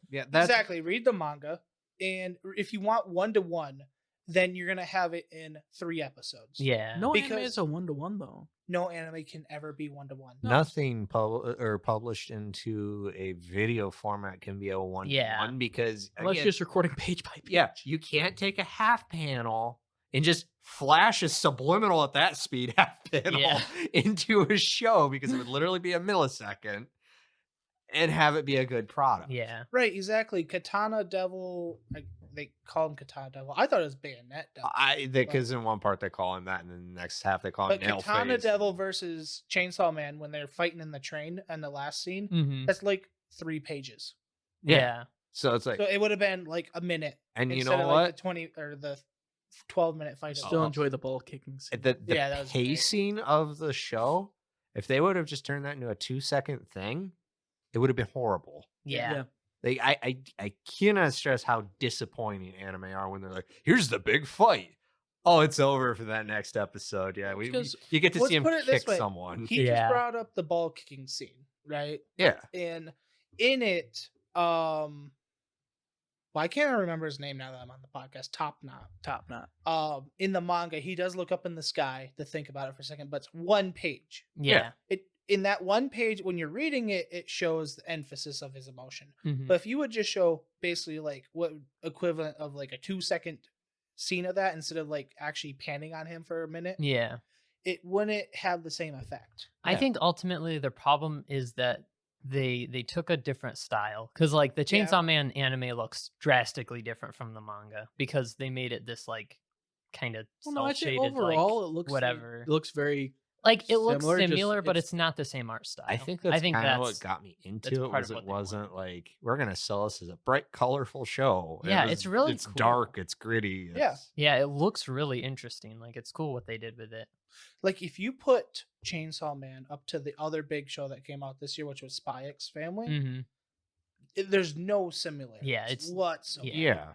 yeah, that's Exactly. Read the manga, and if you want 1-to-1, then you're gonna have it in 3 episodes. Yeah, No anime Because- is a 1-to-1 though. No anime can ever be 1-to-1. nothing published into a video format can be a one Yeah. one because Unless again, you're just recording page by page. yeah, you can't take a half panel and just flash a subliminal at that speed half panel Yeah. into a show because it would literally be a millisecond and have it be a good product. yeah. Right, exactly. Katana Devil, they call him Katana Devil. I thought it was Bayonet Devil. Because in one part they call him that, and then the next half they call him But Nail Katana Face. Devil versus Chainsaw Man, when they're fighting in the train and the last scene, Mm-hmm. that's like 3 pages. Yeah. So it's like, So it would have been like a minute. and you instead know of like what? the 20 or the 12-minute fight. Still Oh. enjoy the ball kicking scene. The Yeah, that was great. pacing of the show, if they would have just turned that into a 2-second thing, it would have been horrible. Yeah. Like I cannot stress how disappointing anime are when they're like, here's the big fight. Oh, it's over for that next episode. Yeah, Because- you get to Let's see him put it this kick way. someone. He Yeah. just brought up the ball kicking scene, right? Yeah. And in it, well, I can't remember his name now that I'm on the podcast. Top Knot. Top knot. In the manga, he does look up in the sky to think about it for a second, but it's 1 page. Yeah. It in that 1 page, when you're reading it, it shows the emphasis of his emotion. Mhm. But if you would just show basically like what equivalent of like a 2-second scene of that instead of like actually panning on him for a minute, Yeah. it wouldn't have the same effect. I Yeah. think ultimately the problem is that they took a different style because like the Yeah. Chainsaw Man anime looks drastically different from the manga because they made it this like kind of Well, no, I'd say shaded overall it looks whatever. It looks very. like it looks similar, just similar, but it's- it's not the same art style. I think that's kind of that's what got me into it. part Was of it what they wasn't wanted. like we're gonna sell this as a bright, colorful show. Yeah, It it's really it's cool. dark, it's gritty. Yeah. Yeah, it looks really interesting. Like it's cool what they did with it. Like if you put Chainsaw Man up to the other big show that came out this year, which was Spy X Family, Hmm. there's no similarity. Yeah, it's- whatsoever. Yeah.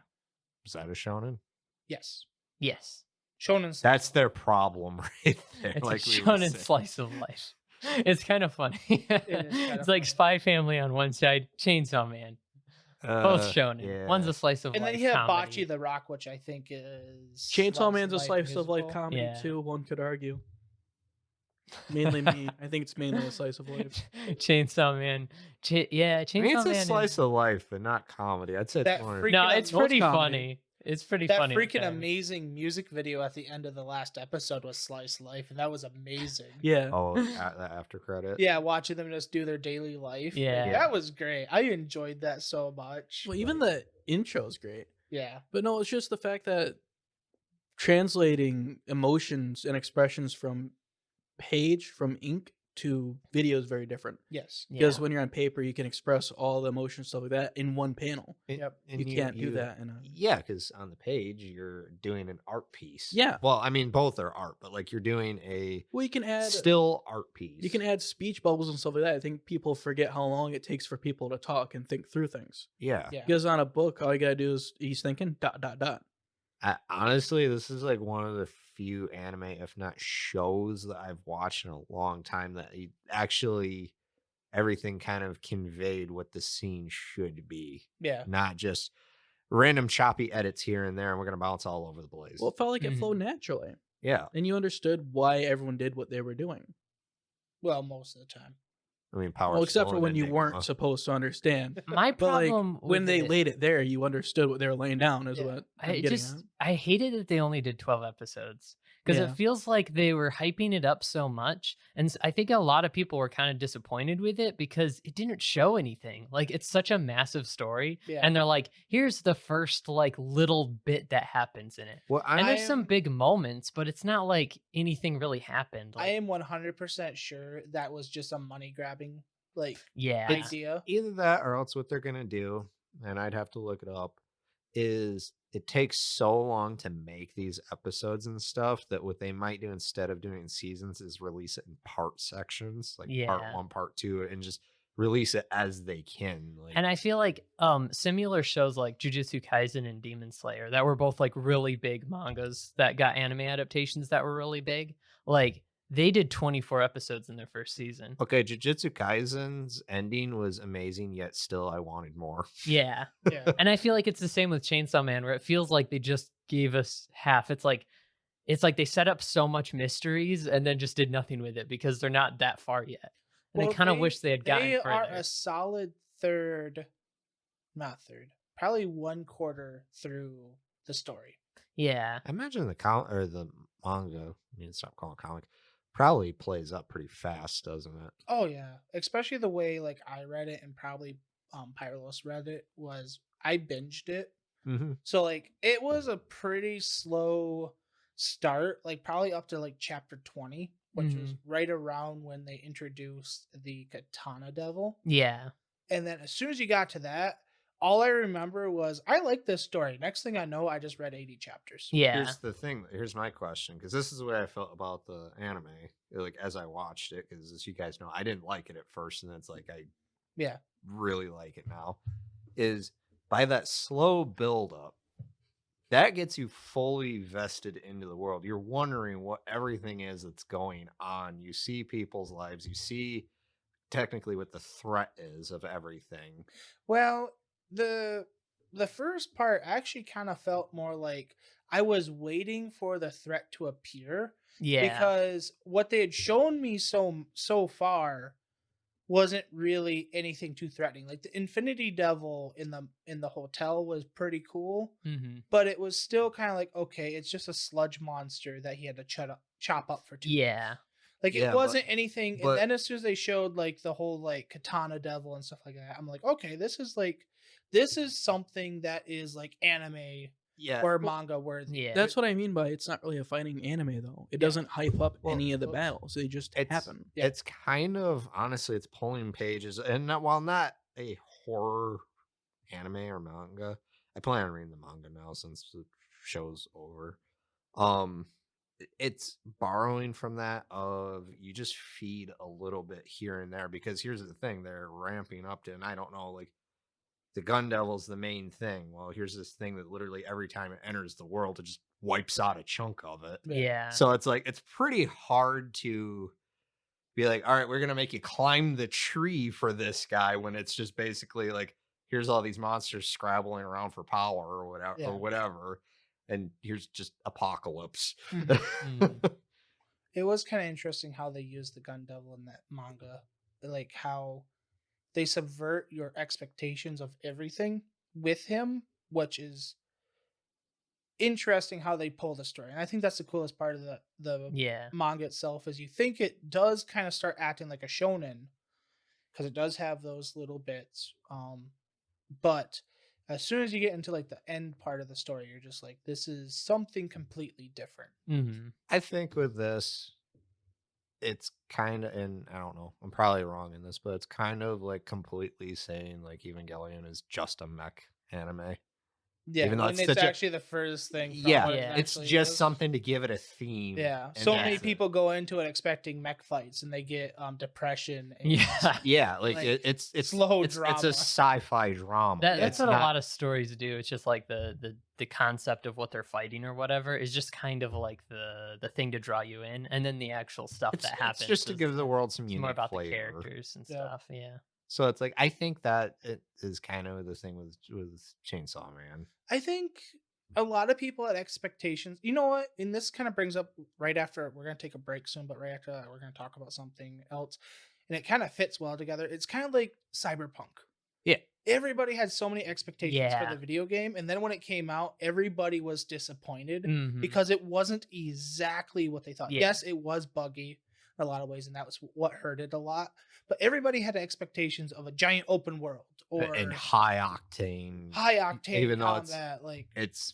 Is that a shonen? Yes. Yes, Shonen. That's their problem right there. it's like a we were shonen saying. slice of life. It's kind of funny. kinda It's like funny. Spy Family on one side, Chainsaw Man. Both shonen. yeah. One's a slice of And life. then you have comedy. Bocce the Rock, which I think is Chainsaw Man's a slice of life musical. comedy Yeah. too. One could argue. Mainly me. I think it's mainly a slice of life. Chainsaw Man. Yeah, I Chainsaw mean, it's Man. a is- slice of life, but not comedy. I'd say That it's more. freak- No, freaking it's am- pretty comedy. funny. It's pretty That funny. freaking okay. amazing music video at the end of the last episode was Slice Life, and that was amazing. Yeah. Oh, the after credit. Yeah, watching them just do their daily life. Yeah. That was great. I enjoyed that so much. Well, even Like, the intro's great. yeah. But no, it's just the fact that translating emotions and expressions from ink to video is very different. Yes. Because when you're on paper, you can express all the emotions, stuff like that, in one panel. Yep. And You can't do that in a. Yeah, because on the page you're doing an art piece. Yeah. Well, I mean, both are art, but like you're doing a Well, you can add still art piece. You can add speech bubbles and stuff like that. I think people forget how long it takes for people to talk and think through things. Yeah. Yeah. Because on a book, all you gotta do is he's thinking ... Honestly, this is like one of the few anime, if not shows, that I've watched in a long time that actually everything kind of conveyed what the scene should be, Yeah. not just random choppy edits here and there, and we're gonna bounce all over the place. Well, it felt like it flowed naturally, Yeah, and you understood why everyone did what they were doing. Well, most of the time. I mean, power. Well, except for Stone, when you Enigma. weren't supposed to understand. My But like problem when with they it- laid it there, you understood what they were laying down. Is Yeah. what I'm getting at. I hated that they only did 12 episodes because Yeah. it feels like they were hyping it up so much. And I think a lot of people were kind of disappointed with it because it didn't show anything. Like, it's such a massive story. Yeah. And they're like, here's the first like little bit that happens in it. Well, And there's some big moments, but it's not like anything really happened. I Like, am 100% sure that was just a money grabbing yeah. idea. either that or else what they're gonna do, and I'd have to look it up, is it takes so long to make these episodes and stuff that what they might do instead of doing it in seasons is release it in part sections, like part Yeah. 1, part 2, and just release it as they can. Like, And I feel like similar shows like Jujutsu Kaisen and Demon Slayer that were both like really big mangas that got anime adaptations that were really big. Like, they did 24 episodes in their first season. okay, Jujutsu Kaisen's ending was amazing, yet still I wanted more. Yeah. Yeah. And I feel like it's the same with Chainsaw Man, where it feels like they just gave us half. It's like they set up so much mysteries and then just did nothing with it because they're not that far yet. And I Well, kind of wish they had gotten They further. are a solid probably 1/4 through the story. Yeah. I imagine the manga, I mean, stop calling it comic, probably plays up pretty fast, doesn't it? Oh yeah, especially the way like I read it and probably Pyros read it was I binged it. Mm-hmm. So like it was a pretty slow start, like probably up to like chapter 20, which was right around when they introduced the Katana Devil. Yeah. And then as soon as you got to that, all I remember was I like this story. Next thing I know, I just read 80 chapters. Yeah. Here's the thing. Here's my question, because this is the way I felt about the anime, like as I watched it. Because as you guys know, I didn't like it at first, and it's like I Yeah. really like it now. Is by that slow build up, that gets you fully vested into the world. You're wondering what everything is that's going on. You see people's lives. You see technically what the threat is of everything. Well, the first part actually kind of felt more like I was waiting for the threat to appear Yeah. because what they had shown me so far wasn't really anything too threatening. Like the Infinity Devil in the hotel was pretty cool, Mm-hmm. but it was still kind of like, okay, it's just a sludge monster that he had to chop up for 2 days. Yeah. Like Yeah, it but- wasn't anything. but- And then as soon as they showed like the whole like Katana Devil and stuff like that, I'm like, okay, this is something that is like anime Yeah. or manga worthy. Yeah. That's what I mean by it's not really a fighting anime though. It Yeah. doesn't hype up Well, any of the well, battles. They just it's- happen. Yeah. It's kind of, honestly, it's pulling pages, and while not a horror anime or manga, I plan on reading the manga now since the show's over. It's borrowing from that of you just feed a little bit here and there, because here's the thing, they're ramping up to, and I don't know, like the Gun Devil's the main thing. Well, here's this thing that literally every time it enters the world, it just wipes out a chunk of it. Yeah. So it's like it's pretty hard to be like, all right, we're gonna make you climb the tree for this guy when it's just basically like, here's all these monsters scrabbling around for power or whatever, Yeah. and here's just apocalypse. Mhm. It was kind of interesting how they used the Gun Devil in that manga, like how they subvert your expectations of everything with him, which is interesting how they pull the story. And I think that's the coolest part of the Yeah. manga itself is you think it does kind of start acting like a shonen because it does have those little bits, but As soon as you get into like the end part of the story, you're just like, this is something completely different. Mm-hmm. I think with this, it's kind of, and I don't know, I'm probably wrong in this, but it's kind of like completely saying like Evangelion is just a mech anime. Yeah, Even though when it's it's such a- actually the furthest thing from Yeah, what it Yeah. it's actually just is. something to give it a theme. Yeah, and so that's many it. people go into it expecting mech fights, and they get depression. And Yeah. Yeah, like, Like, it's slow it's drama. a sci-fi drama. That's It's what not, a lot of stories do. It's just like the concept of what they're fighting or whatever is just kind of like the thing to draw you in, and then the actual stuff that happens. It's just to is- give the world some it's unique more about flavor. the characters and Yeah. stuff. Yeah. So it's like, I think that it is kind of the thing with Chainsaw Man. I think a lot of people had expectations. You know what? And this kind of brings up right after we're going to take a break soon, but right after that, we're going to talk about something else. And it kind of fits well together. It's kind of like Cyberpunk. Yeah. Everybody had so many expectations for Yeah. the video game. And then when it came out, everybody was disappointed Mhm. because it wasn't exactly what they thought. Yeah. Yes, it was buggy in a lot of ways. And that was what hurt it a lot. But everybody had expectations of a giant open world or And high octane. high octane even though it's- combat. Like, It's,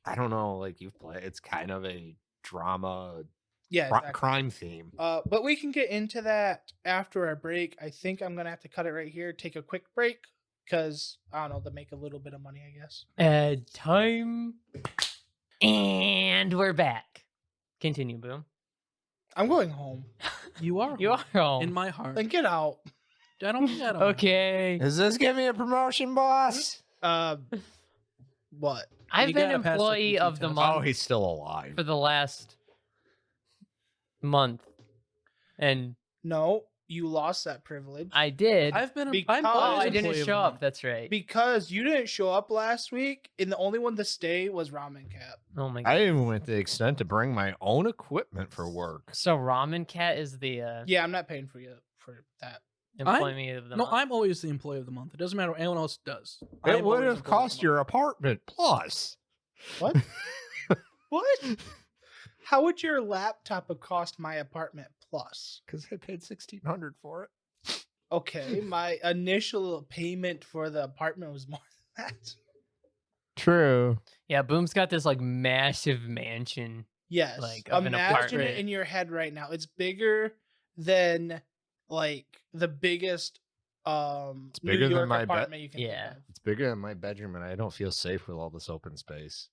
I don't know, like you've played, it's kind of a drama yeah, exactly. crime theme. But we can get into that after our break. I think I'm gonna have to cut it right here, take a quick break, because I don't know, to make a little bit of money, I guess. Ad time. And we're back. Continue, Boom. I'm going home. You are. You are home. in my heart. Then get out. I don't get 'em. Okay. Does this give me a promotion, boss? What? I've You been gotta pass the employee PT of the test. month Oh, he's still alive. for the last month. And No, you lost that privilege I did. I've been. Because- I'm oh, always I employee didn't of show the up. month. That's right. because you didn't show up last week, and the only one to stay was Ramen Cat. Oh my god. I even went to the extent to bring my own equipment for work. So Ramen Cat is the Yeah, I'm not paying for you for that. employee of the No, month. I'm always the employee of the month. It doesn't matter what anyone else does. I'm It would always have employee of cost the your apartment plus. What? What? How would your laptop have cost my apartment plus? Because I paid $1,600 for it. Okay, my initial payment for the apartment was more than that. True. Yeah, Boom's got this like massive mansion. Yes. Like, of an Imagine it apartment. in your head right now. It's bigger than like the biggest It's New bigger than York my apartment you can Yeah. think of. It's bigger than my bedroom, and I don't feel safe with all this open space.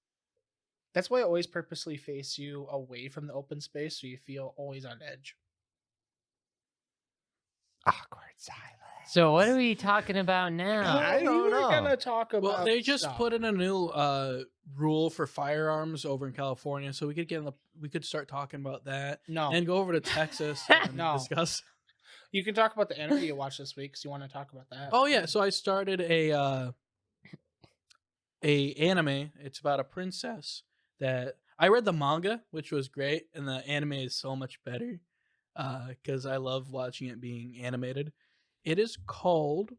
That's why I always purposely face you away from the open space so you feel always on edge. Awkward silence. So what are we talking about I now? You don't were know. gonna talk about Well, they just stuff. put in a new rule for firearms over in California, so we could we could start talking about that No. and go over to Texas and No. discuss. You can talk about the anime you watched this week because you want to talk about that. Oh yeah, so I started a anime. It's about a princess that I read the manga, which was great, and the anime is so much better because I love watching it being animated. It is called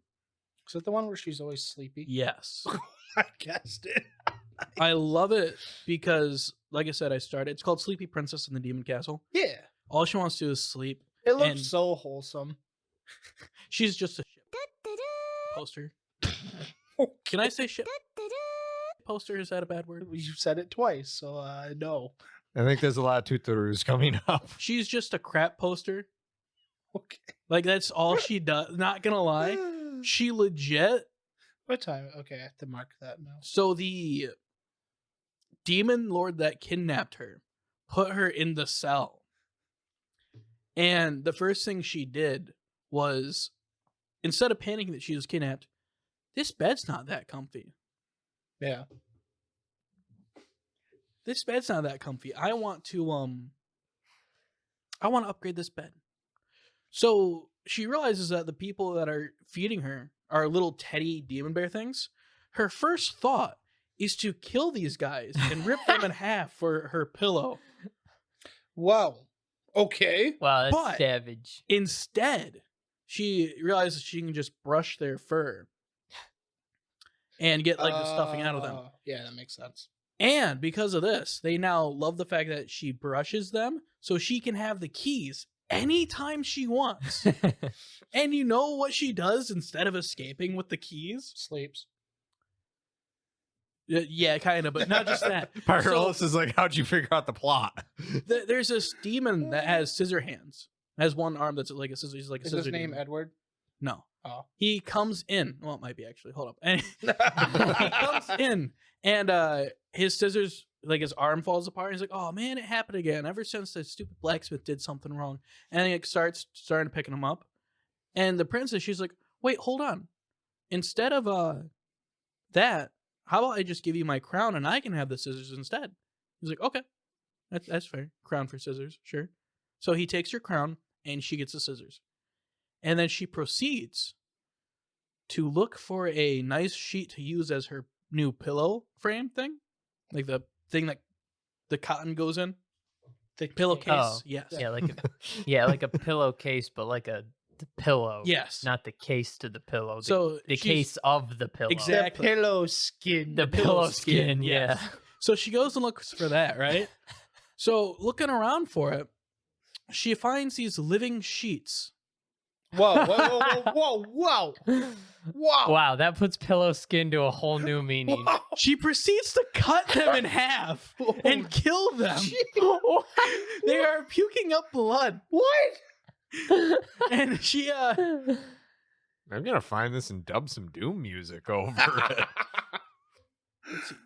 Is it the one where she's always sleepy? Yes. I guessed it. I love it because, like I said, It's called Sleepy Princess in the Demon Castle. Yeah. All she wants to do is sleep. It looks And- so wholesome. She's just a shit poster. Can I say shit poster? Is that a bad word? You said it twice, so no. I think there's a lot of tutorus coming up. She's just a crap poster. Okay. Like that's all she does. Not gonna lie, she legit. What time? Okay, I have to mark that now. So the demon lord that kidnapped her put her in the cell, and the first thing she did was, instead of panicking that she was kidnapped, this bed's not that comfy. Yeah. This bed's not that comfy. I want to upgrade this bed. So she realizes that the people that are feeding her are little teddy demon bear things. Her first thought is to kill these guys and rip them in half for her pillow. Wow. Okay. Wow, that's But- savage. Instead, she realizes she can just brush their fur and get like the stuffing out of them. Yeah, that makes sense. And because of this, they now love the fact that she brushes them so she can have the keys anytime she wants. And you know what she does instead of escaping with the keys? Sleeps. Yeah, kind of, but not just that. Pyrillus is like, how'd you figure out the plot? There's this demon that has scissor hands. Has one arm that's like a scissor. He's like a Is scissor his name demon. Edward? No. Oh. He comes in. Well, it might be actually. Hold up. And he comes in, and his scissors, like his arm falls apart. He's like, "Oh man, it happened again. Ever since the stupid blacksmith did something wrong." And he like, starting picking him up. And the princess, she's like, "Wait, hold on. Instead of that, how about I just give you my crown and I can have the scissors instead?" He's like, "Okay, that's fair. Crown for scissors, sure." So he takes her crown and she gets the scissors. And then she proceeds to look for a nice sheet to use as her new pillow frame thing. Like the thing that the cotton goes in. The pillowcase. Oh, Yes. Yeah, like a pillowcase, but like the pillow. Yes. Not the case to the pillow. So the she's- case of the pillow. Exactly. The pillow skin. The pillow skin, yeah. So she goes and looks for that, right? So looking around for it, she finds these living sheets. Whoa, whoa, whoa, whoa, whoa, whoa. Wow. Wow, that puts pillow skin to a whole new meaning. Wow. She proceeds to cut them in half and kill them. They are puking up blood. What? And she I'm gonna find this and dub some Doom music over it.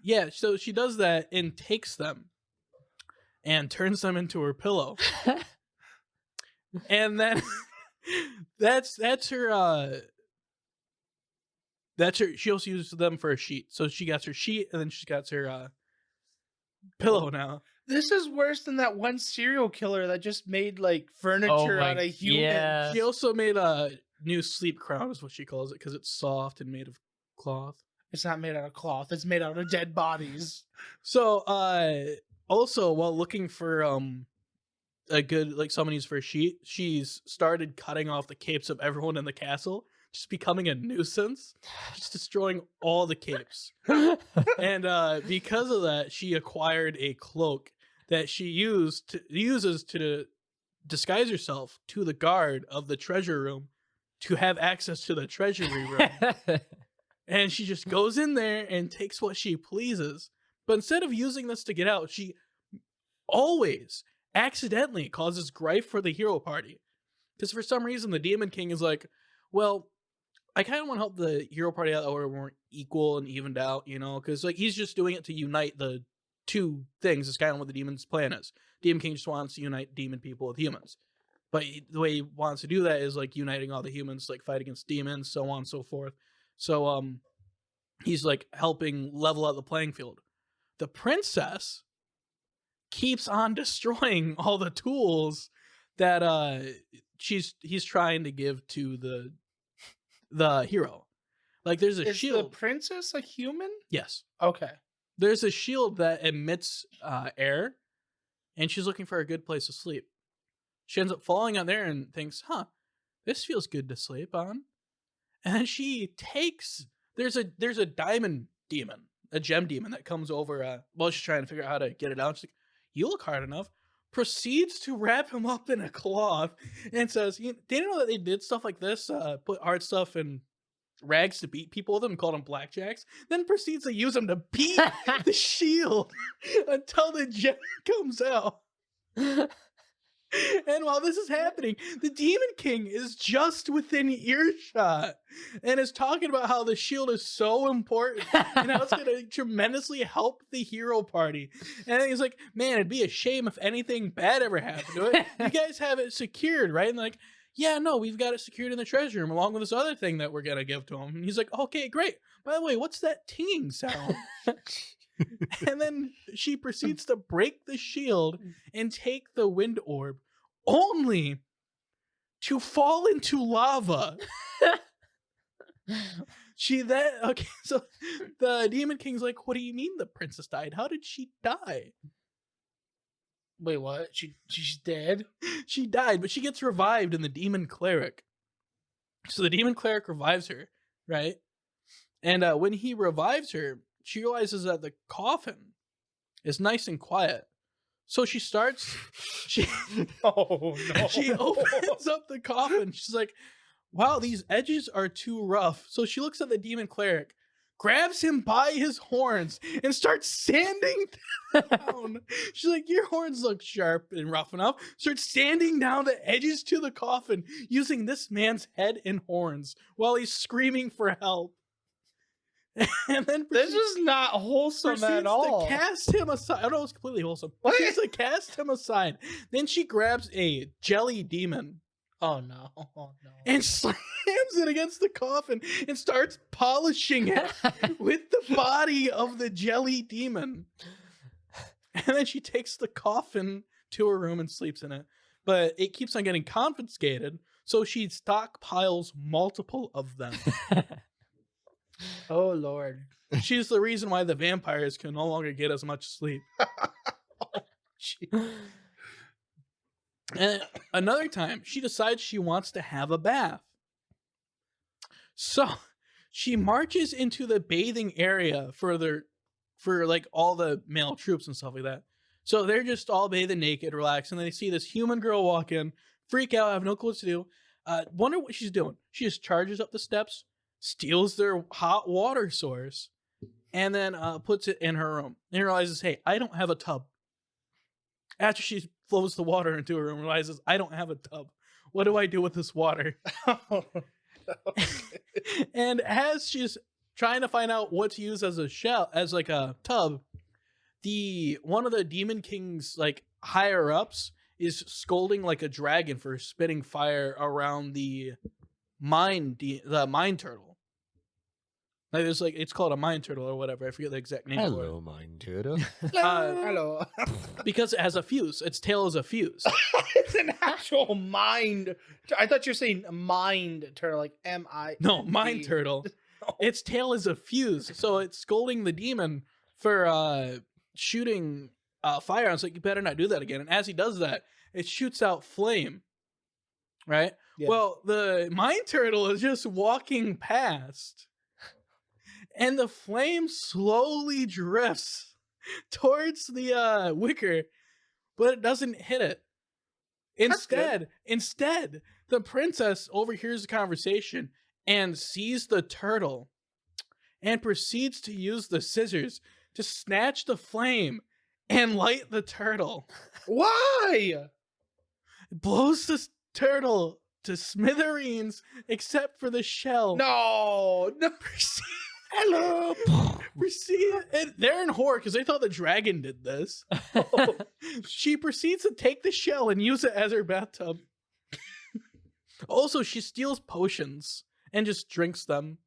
yeah, so she does that and takes them and turns them into her pillow. And then that's her she also uses them for a sheet. So she got her sheet and then she got her pillow now. This is worse than that one serial killer that just made like furniture out of human. Yeah. She also made a new sleep crown is what she calls it because it's soft and made of cloth. It's not made out of cloth. It's made out of dead bodies. So also while looking for a good like someone used for a sheet, she's started cutting off the capes of everyone in the castle, just becoming a nuisance, just destroying all the capes. And because of that, she acquired a cloak that she uses to disguise herself to the guard of the treasure room to have access to the treasury room. And she just goes in there and takes what she pleases. But instead of using this to get out, she always accidentally causes grief for the hero party. Because for some reason, the Demon King is like, well, I kind of want to help the hero party out that we're more equal and evened out, you know? Because like he's just doing it to unite the two things. It's kind of what the Demon's plan is. Demon King just wants to unite demon people with humans. But the way he wants to do that is like uniting all the humans, like fight against demons, so on and so forth. So he's like helping level out the playing field. The princess keeps on destroying all the tools that he's trying to give to the hero. Like there's a Is shield. the princess a human? Yes. Okay. There's a shield that emits air, and she's looking for a good place to sleep. She ends up falling on there and thinks, this feels good to sleep on. And then she takes there's a diamond demon, a gem demon that comes over while she's trying to figure out how to get it out. She's like, you look hard enough. Proceeds to wrap him up in a cloth and says, they didn't know that they did stuff like this, put hard stuff in rags to beat people with them and called them blackjacks. Then proceeds to use them to beat the shield until the gem comes out. And while this is happening, the Demon King is just within earshot and is talking about how the shield is so important and how it's going to tremendously help the hero party. And he's like, man, it'd be a shame if anything bad ever happened to it. You guys have it secured, right? And like, yeah, no, we've got it secured in the treasure room along with this other thing that we're going to give to him. And he's like, okay, great. By the way, what's that tinging sound? And then she proceeds to break the shield and take the wind orb, only to fall into lava. So the Demon King's like, what do you mean the princess died? How did she die? Wait, what? She's dead? She died, but she gets revived in the Demon Cleric. So the Demon Cleric revives her, right? And when he revives her, she realizes that the coffin is nice and quiet. So she Oh, no. she opens up the coffin. She's like, wow, these edges are too rough. So she looks at the Demon Cleric, grabs him by his horns and starts sanding down. She's like, your horns look sharp and rough enough. Starts sanding down the edges to the coffin using this man's head and horns while he's screaming for help. And then This is not wholesome at all. to cast him aside. I don't know, it's completely wholesome. What? Proceeds to cast him aside. Then she grabs a jelly demon Oh no! Oh no! and slams it against the coffin and starts polishing it with the body of the jelly demon. And then she takes the coffin to her room and sleeps in it. But it keeps on getting confiscated, so she stockpiles multiple of them. Oh Lord! She's the reason why the vampires can no longer get as much sleep. Gee. And another time, she decides she wants to have a bath. So she marches into the bathing area for like all the male troops and stuff like that. So they're just all bathing naked, relaxed, and they see this human girl walk in, freak out, have no clue what to do. Wonder what she's doing. She just charges up the steps, steals their hot water source, and then puts it in her room. And realizes, hey, I don't have a tub. After she flows the water into her room, realizes, I don't have a tub. What do I do with this water? And as she's trying to find out what to use as a shell, as like a tub, one of the Demon King's like higher ups is scolding like a dragon for spitting fire around the mine turtle. Like there's like, it's called a mine turtle or whatever. I forget the exact name. Hello, mine turtle. Hello. Because it has a fuse. Its tail is a fuse. It's an actual mind. I thought you were saying mind turtle, like M-I. No, mine turtle. Its tail is a fuse. So it's scolding the demon for shooting fire. I was like, you better not do that again. And as he does that, it shoots out flame. Right? Yeah. Well, the mine turtle is just walking past. And the flame slowly drifts towards the wicker, but it doesn't hit it. Instead, the princess overhears the conversation and sees the turtle and proceeds to use the scissors to snatch the flame and light the turtle. Why? It blows the turtle to smithereens except for the shell. No. Hello. And they're in horror because they thought the dragon did this. She proceeds to take the shell and use it as her bathtub. Also, she steals potions and just drinks them.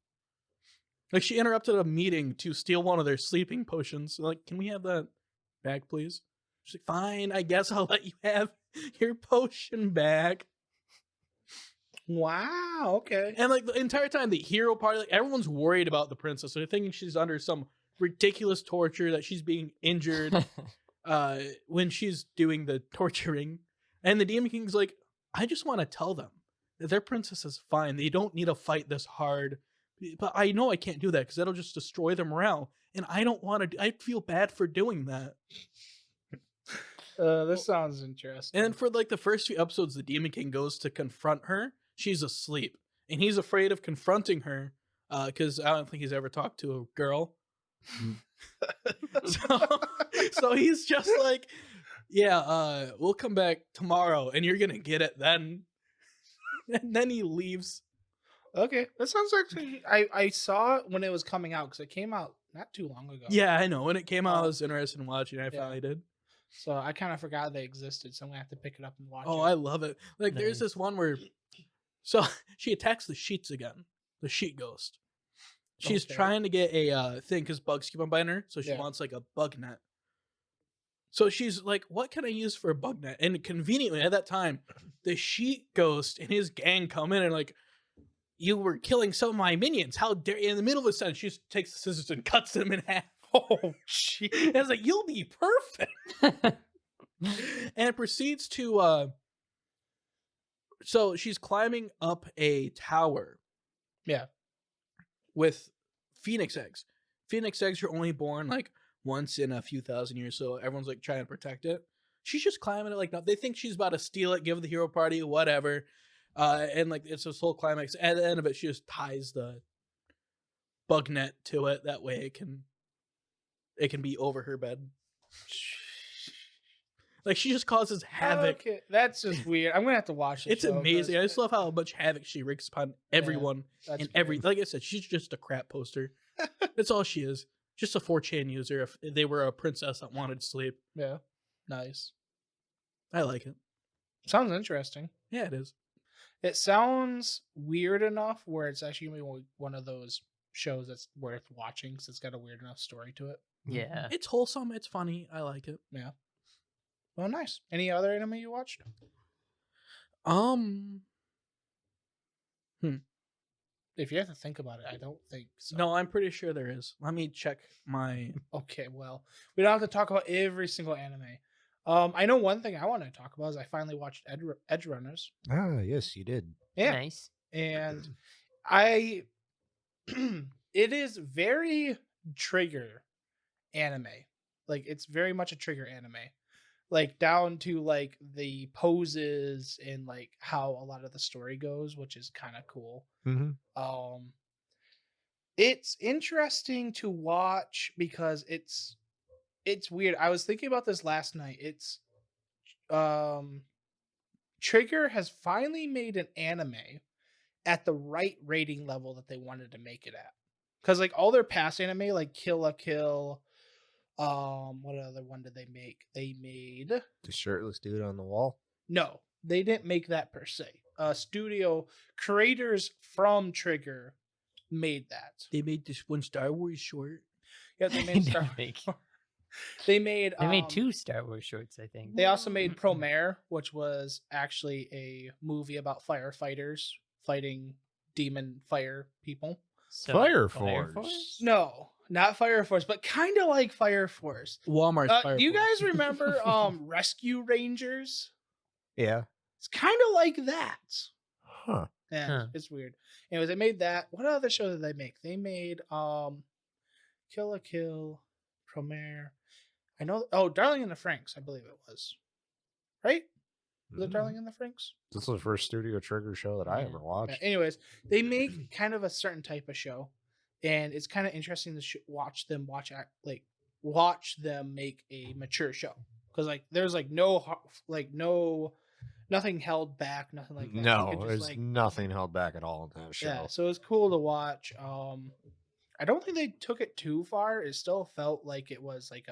Like she interrupted a meeting to steal one of their sleeping potions. Like, can we have that back, please? She's like, fine, I guess I'll let you have your potion back. Wow. Okay. And like the entire time, the hero party, like everyone's worried about the princess. So they're thinking she's under some ridiculous torture, that she's being injured when she's doing the torturing. And the Demon King's like, I just want to tell them that their princess is fine. They don't need to fight this hard. But I know I can't do that because that'll just destroy their morale. And I don't want to. I feel bad for doing that. This sounds interesting. And then for like the first few episodes, the Demon King goes to confront her. She's asleep, and he's afraid of confronting her because I don't think he's ever talked to a girl. so he's just like, yeah, we'll come back tomorrow, and you're gonna get it then. And then he leaves. Okay, that sounds actually. I saw it when it was coming out because it came out not too long ago. Yeah, I know. When it came out, I was interested in watching. I finally did. So I kind of forgot they existed, so I'm gonna have to pick it up and watch it. Oh, I love it. Like, there's this one where. So she attacks the sheets again, the sheet ghost. She's trying to get a thing because bugs keep on biting her, so she wants like a bug net. So she's like, what can I use for a bug net? And conveniently at that time, the sheet ghost and his gang come in and like, you were killing some of my minions. How dare you? In the middle of a sentence, she just takes the scissors and cuts them in half. Oh, shit. And I was like, you'll be perfect. And it proceeds to so she's climbing up a tower. Yeah. With phoenix eggs. Phoenix eggs are only born like once in a few thousand years, so everyone's like trying to protect it. She's just climbing it like they think she's about to steal it, give the hero party, whatever. And like it's this whole climax. At the end of it, she just ties the bug net to it. That way it can be over her bed. Like she just causes havoc. Okay, that's just weird. I'm gonna have to watch it. It's amazing. I just love how much havoc she wreaks upon everyone that's and every. weird. Like I said, she's just a crap poster. That's all she is. Just a 4chan user. If they were a princess that wanted to sleep, Yeah, nice. I like it. Sounds interesting. Yeah, it is. It sounds weird enough where it's actually gonna be one of those shows that's worth watching because it's got a weird enough story to it. Yeah. It's wholesome. It's funny. I like it. Yeah. Well, nice. Any other anime you watched? If you have to think about it, I don't think so. No, I'm pretty sure there is. Let me check my. Okay, well, we don't have to talk about every single anime. I know one thing I want to talk about is I finally watched Edge Runners, Ah, yes, you did. Yeah. Nice. and I, it is very trigger anime. Like it's very much a trigger anime, like down to like the poses and like how a lot of the story goes, which is kind of cool. Mm-hmm. It's interesting to watch because it's weird. I was thinking about this last night. It's Trigger has finally made an anime at the right rating level that they wanted to make it at. Cuz like all their past anime like Kill la Kill, what other one did they make? They made The shirtless dude on the wall. No, they didn't make that per se. Studio creators from Trigger made that. They made this one Star Wars short. Yeah, they made They Star make- They made They made 2 Star Wars shorts, I think. They also made Promare, which was actually a movie about firefighters fighting demon fire people. So, Fire Force. No, not Fire Force, but kind of like Fire Force. Walmart's Fire Do you Force. guys remember Rescue Rangers? Yeah. It's kind of like that. Huh. Yeah, Huh. it's weird. Anyways, they made that. What other show did they make? They made Kill la Kill, Promare. I know. Oh, Darling in the Franxx, I believe it was. Right? Was it Darling in the Franxx? This was the first Studio Trigger show that I Yeah. ever watched. Anyways, they make kind of a certain type of show, and it's kind of interesting to watch them make a mature show because like there's like nothing held back, nothing like that. You No, could just, there's like, nothing held back at all in that show. yeah, so it's cool to watch. I don't think they took it too far. It still felt like it was like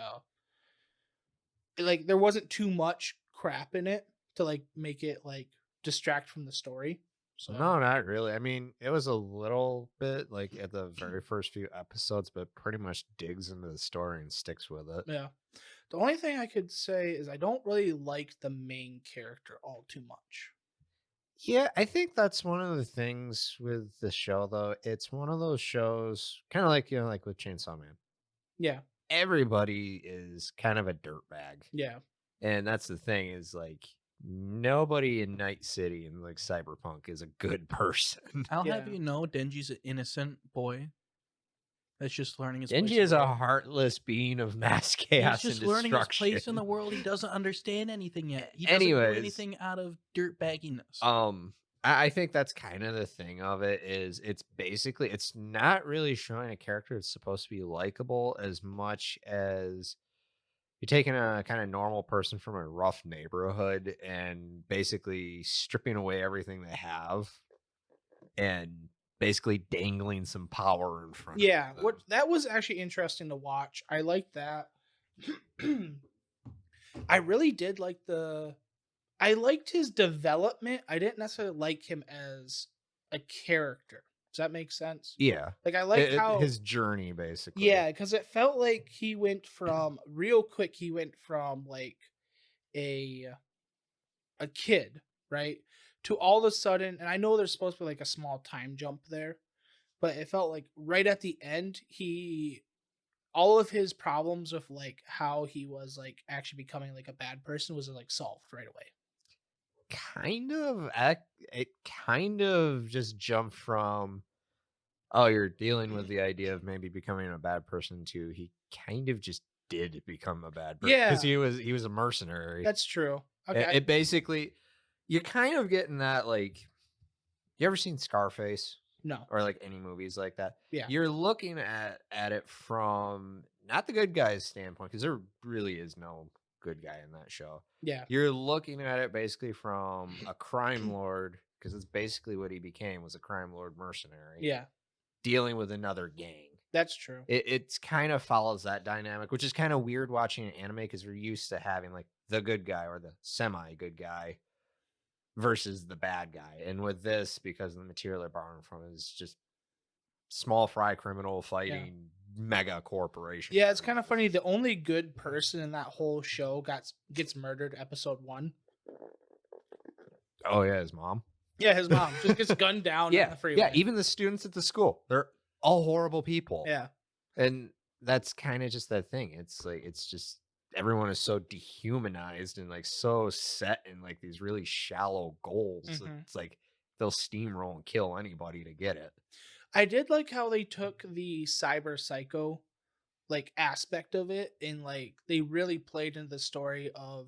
there wasn't too much crap in it to like make it like distract from the story. So No, not really. I mean, it was a little bit like at the very first few episodes, but pretty much digs into the story and sticks with it. yeah. The only thing I could say is I don't really like the main character all too much. Yeah, I think that's one of the things with the show, though. It's one of those shows, kind of like, like with Chainsaw Man. Yeah, Everybody is kind of a dirtbag. yeah, And that's the thing is like nobody in Night City and like Cyberpunk is a good person. I'll have Yeah. you know, Denji's an innocent boy that's just learning his Denji place is in the a world. heartless being of mass chaos He's just and learning his destruction. place in the world. He doesn't understand anything yet. He doesn't Anyways. do anything out of dirt bagginess. I think that's kind of the thing of it is it's basically it's not really showing a character that's supposed to be likable as much as you're taking a kind of normal person from a rough neighborhood and basically stripping away everything they have and basically dangling some power in front yeah. of them. What that was actually interesting to watch. I liked that. I really did like I liked his development. I didn't necessarily like him as a character. Does that make sense? Yeah. Like I like how his journey basically. yeah, because it felt like he went from real quick. He went from like a kid, right, to all of a sudden. And I know there's supposed to be like a small time jump there, but it felt like right at the end, all of his problems with like how he was like actually becoming like a bad person was like solved right away. Kind of it kind of just jumped from you're dealing with the idea of maybe becoming a bad person to he kind of just did become a bad person because he was a mercenary. That's true. Okay. It basically you're kind of getting that like you ever seen Scarface? No. or like any movies like that. Yeah. You're looking at it from not the good guy's standpoint, because there really is no good guy in that show. Yeah. You're looking at it basically from a crime lord, because it's basically what he became, was a crime lord mercenary Yeah. dealing with another gang. That's true. It's kind of follows that dynamic, which is kind of weird watching an anime, because we're used to having like the good guy or the semi good guy versus the bad guy. And with this, because of the material they're borrowing from, is just small fry criminal fighting mega corporation. Yeah, it's kind of funny. The only good person in that whole show gets murdered episode 1. Oh yeah, his mom. Yeah, his mom just gets gunned down on the freeway. Yeah, even the students at the school, they're all horrible people. Yeah. And that's kind of just that thing. It's like, it's just everyone is so dehumanized and like so set in like these really shallow goals. Mhm. It's like they'll steamroll and kill anybody to get it. I did like how they took the cyber psycho like aspect of it, and like they really played into the story of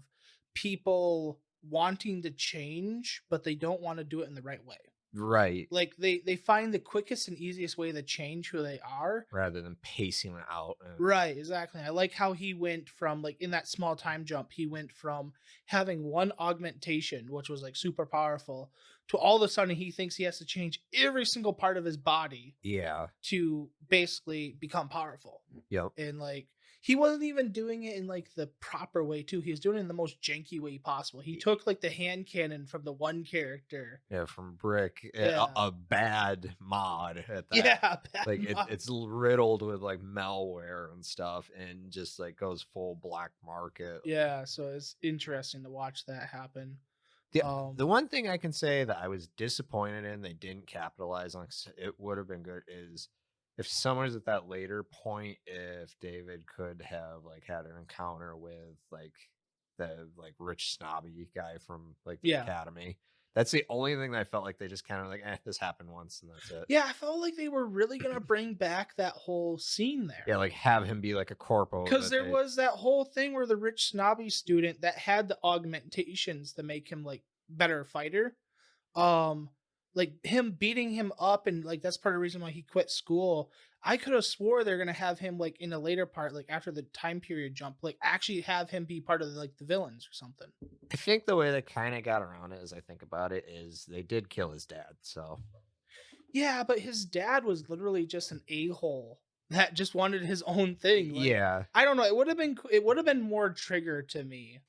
people wanting to change, but they don't want to do it in the right way. Right. Like they find the quickest and easiest way to change who they are. Rather than pacing it out. Right, exactly. I like how he went from like in that small time jump, he went from having one augmentation, which was like super powerful, to all of a sudden he thinks he has to change every single part of his body Yeah. to basically become powerful. Yep. And like he wasn't even doing it in like the proper way too. He was doing it in the most janky way possible. He took like the hand cannon from the one character. Yeah, from Brick, Yeah. a bad mod at that. Yeah, bad Like mod. it's riddled with like malware and stuff, and just like goes full black market. Yeah, so it's interesting to watch that happen. The one thing I can say that I was disappointed in they didn't capitalize on, 'cause it would have been good, is if someone's at that later point, if David could have like had an encounter with like the like rich snobby guy from like the Yeah. academy. That's the only thing that I felt like they just kind of like, this happened once and that's it. Yeah, I felt like they were really gonna bring back that whole scene there. Yeah, like have him be like a corpo. Because there was that whole thing where the rich snobby student that had the augmentations to make him like better fighter, like him beating him up, and like that's part of the reason why he quit school. I could have swore they're gonna have him like in a later part, like after the time period jump, like actually have him be part of like the villains or something. I think the way they kind of got around it, as I think about it, is they did kill his dad. So Yeah, but his dad was literally just an a-hole that just wanted his own thing. Like, yeah, I don't know. It would have been more trigger to me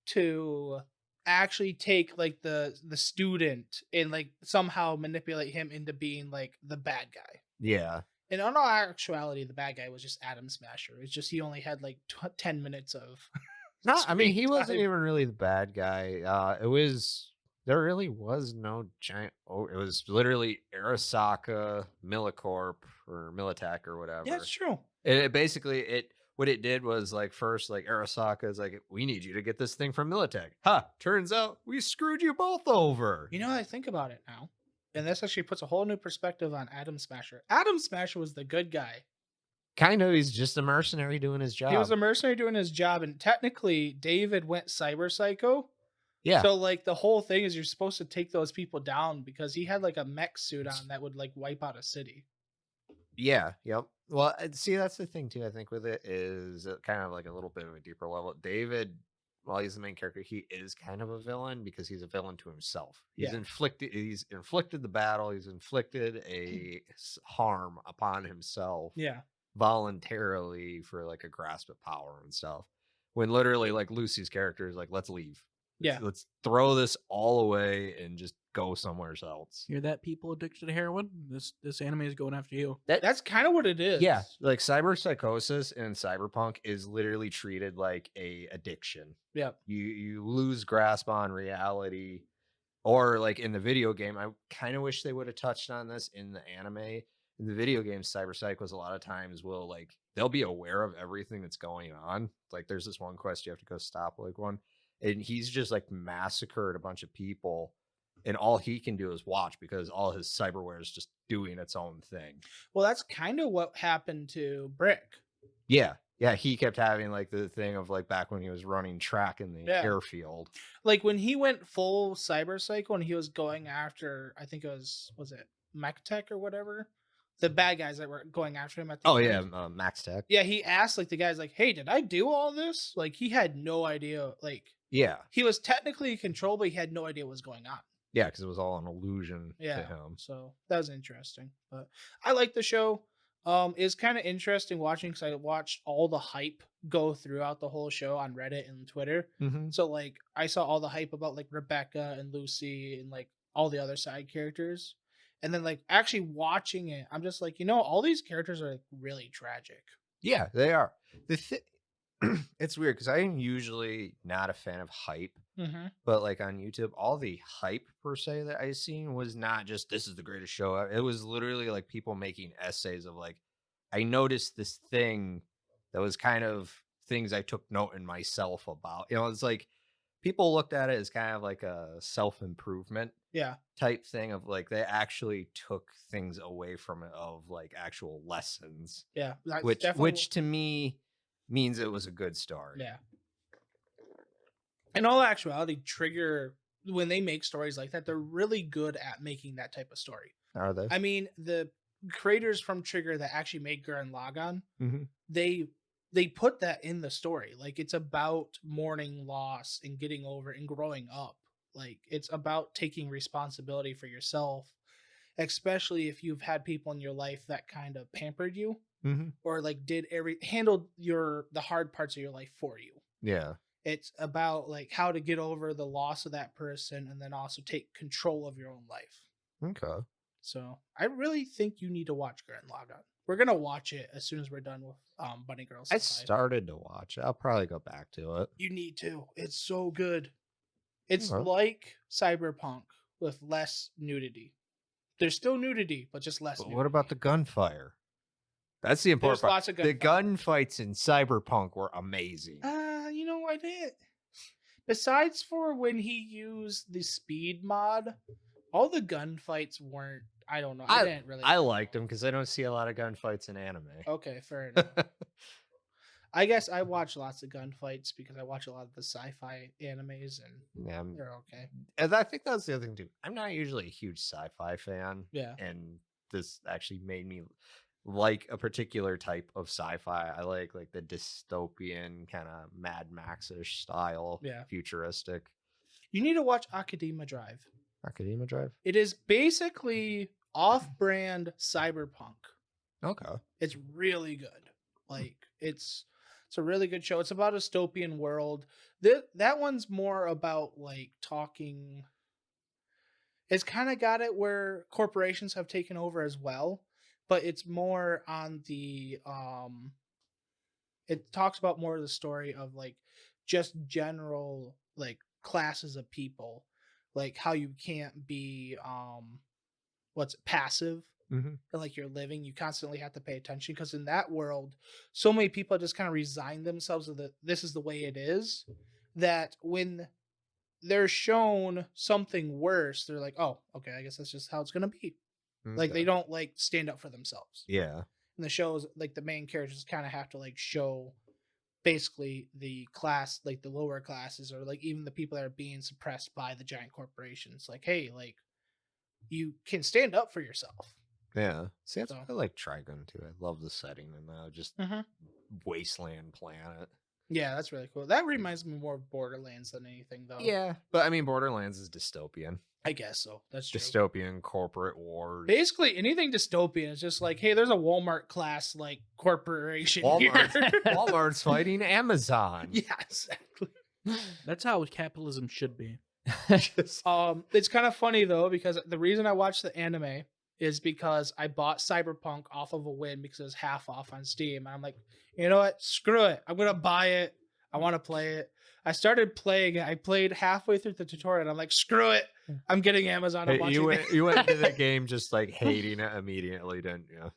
to actually take like the student and like somehow manipulate him into being like the bad guy. yeah. And in all actuality, the bad guy was just Adam Smasher. It's just he only had like 10 minutes of. No, I mean, he screen wasn't time. even really the bad guy. There really was no giant. Oh, it was literally Arasaka, Milicorp, or Militech, or whatever. Yeah, it's true. What it did was like first, like Arasaka is like, we need you to get this thing from Militech. Ha! Turns out we screwed you both over. You know, I think about it now, and this actually puts a whole new perspective on Adam Smasher. Adam Smasher was the good guy. Kind of, he's just a mercenary doing his job. He was a mercenary doing his job, and technically, David went cyber psycho. yeah. So, like, the whole thing is you're supposed to take those people down because he had like a mech suit on that would like wipe out a city. Yeah, yep. Well, see, that's the thing too. I think with it is kind of like a little bit of a deeper level. David, while he's the main character, he is kind of a villain because he's a villain to himself. He's Yeah. inflicted the battle. He's inflicted a harm upon himself Yeah. voluntarily for like a grasp of power and stuff. When literally, like Lucy's character is like, "Let's leave. Yeah. Let's throw this all away and just go somewhere else." Hear that, people addicted to heroin? This anime is going after you. That's kind of what it is. Yeah, like cyber psychosis in cyberpunk is literally treated like a addiction. Yep. You lose grasp on reality, or like in the video game, I kind of wish they would have touched on this in the anime. In the video game, cyber psychos a lot of times will like they'll be aware of everything that's going on. Like there's this one quest you have to go stop like one, and he's just like massacred a bunch of people. And all he can do is watch because all his cyberware is just doing its own thing. Well, that's kind of what happened to Brick. Yeah. Yeah. He kept having like the thing of like back when he was running track in the Yeah. airfield. Like when he went full cyber psycho and he was going after, I think it was it Mechtek or whatever, the bad guys that were going after him at the Oh end. yeah, Max Tech. Yeah, he asked like the guys like, "Hey, did I do all this?" Like he had no idea. Like Yeah, he was technically in control, but he had no idea what was going on. yeah, because it was all an illusion Yeah, to him. so that was interesting. But I like the show. It's kind of interesting watching because I watched all the hype go throughout the whole show on Reddit and Twitter. Mm-hmm. So like I saw all the hype about like Rebecca and Lucy and like all the other side characters. And then like actually watching it, I'm just like, all these characters are like, really tragic. Yeah, they are. It's weird because I'm usually not a fan of hype, Mm-hmm. but like on YouTube, all the hype per se that I seen was not just this is the greatest show ever. It was literally like people making essays of like, I noticed this thing that was kind of things I took note in myself about. It's like people looked at it as kind of like a self-improvement Yeah. type thing of like they actually took things away from it of like actual lessons, Yeah. That's which definitely to me means it was a good story. Yeah. In all actuality, Trigger, when they make stories like that, they're really good at making that type of story. Are they? I mean, the creators from Trigger that actually made Gurren Lagann, Mm-hmm. they put that in the story. Like it's about mourning loss and getting over and growing up. Like it's about taking responsibility for yourself, especially if you've had people in your life that kind of pampered you Mm-hmm. or like handled the hard parts of your life for you. Yeah. It's about like how to get over the loss of that person and then also take control of your own life. Okay. So I really think you need to watch Gurren Lagann. We're gonna watch it as soon as we're done with Bunny Girls. I started to watch it. I'll probably go back to it. You need to. It's so good. It's Okay. like Cyberpunk with less nudity. There's still nudity, but just less. But Nudity. what about the gunfire? That's the important There's part. lots of The gunfire. gunfights in Cyberpunk were amazing. I didn't. Besides for when he used the speed mod, all the gunfights weren't. I don't know. I didn't really. I liked them because I don't see a lot of gunfights in anime. Okay, fair enough. I guess I watch lots of gunfights because I watch a lot of the sci-fi animes and Yeah, they're okay. and I think that's the other thing too. I'm not usually a huge sci-fi fan. Yeah. And this actually made me like a particular type of sci-fi. I like the dystopian kind of Mad Max-ish style, Yeah. futuristic. You need to watch Academia Drive. Academia Drive. It is basically off-brand cyberpunk. Okay. It's really good. Like it's a really good show. It's about a dystopian world. That one's more about like talking. It's kind of got it where corporations have taken over as well, but it's more on the it talks about more of the story of like just general like classes of people, like how you can't be passive Mm-hmm. and like you're living, you constantly have to pay attention because in that world so many people just kind of resign themselves to this is the way it is, that when they're shown something worse they're like, oh okay, I guess that's just how it's gonna be. Like they don't like stand up for themselves. Yeah. And the shows like the main characters kind of have to like show basically the class, like the lower classes or like even the people that are being suppressed by the giant corporations, like hey, like you can stand up for yourself. Yeah. See, that's So- I like Trigun too. I love the setting and just wasteland planet. Yeah, that's really cool. That reminds me more of Borderlands than anything, though. Yeah, but I mean, Borderlands is dystopian. I guess so. That's true. Dystopian corporate wars. Basically, anything dystopian is just like, hey, there's a Walmart class like corporation here. Walmart's fighting Amazon. Yeah, exactly. That's how capitalism should be. It's kind of funny though because the reason I watched the anime is because I bought Cyberpunk off of a whim because it was half off on Steam, and I'm like, you know what? Screw it. I'm gonna buy it. I want to play it. I started playing it. I played halfway through the tutorial, and I'm like, screw it. I'm getting Amazon. I'm You watching went into the game just like hating it immediately, didn't you?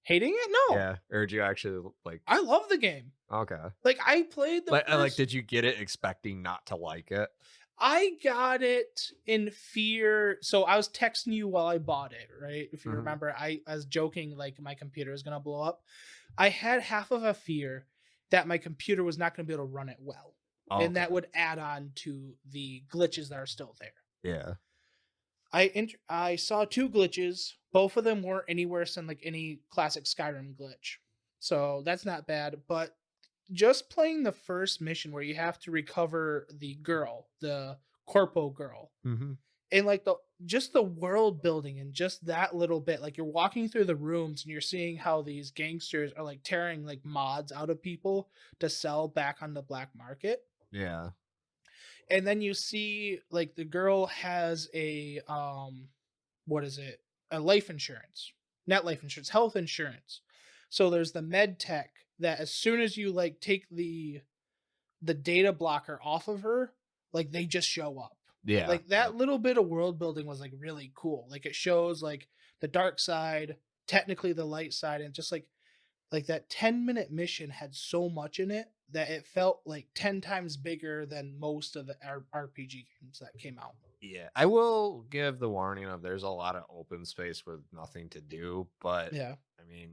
hating it? No. Yeah. Or did you actually like? I love the game. Okay. Like I played the first... did you get it expecting not to like it? I got it in fear. So I was texting you while I bought it, right? If you Mhm. remember, I was joking like my computer is gonna blow up. I had half of a fear that my computer was not gonna be able to run it well, and that Okay. would add on to the glitches that are still there. Yeah. I saw 2 glitches. Both of them weren't any worse than like any classic Skyrim glitch. So that's not bad, but just playing the first mission where you have to recover the girl, the corpo girl, Mm-hmm. and like the world building and just that little bit, like you're walking through the rooms and you're seeing how these gangsters are like tearing like mods out of people to sell back on the black market. Yeah. And then you see like the girl has a what is it, a life insurance, not life insurance, health insurance. So there's the med tech that as soon as you like take the data blocker off of her, like they just show up. Yeah. Like that little bit of world building was like really cool. Like it shows like the dark side, technically the light side, and just like that 10-minute mission had so much in it that it felt like 10 times bigger than most of the RPG games that came out. Yeah. I will give the warning of there's a lot of open space with nothing to do, but Yeah. I mean,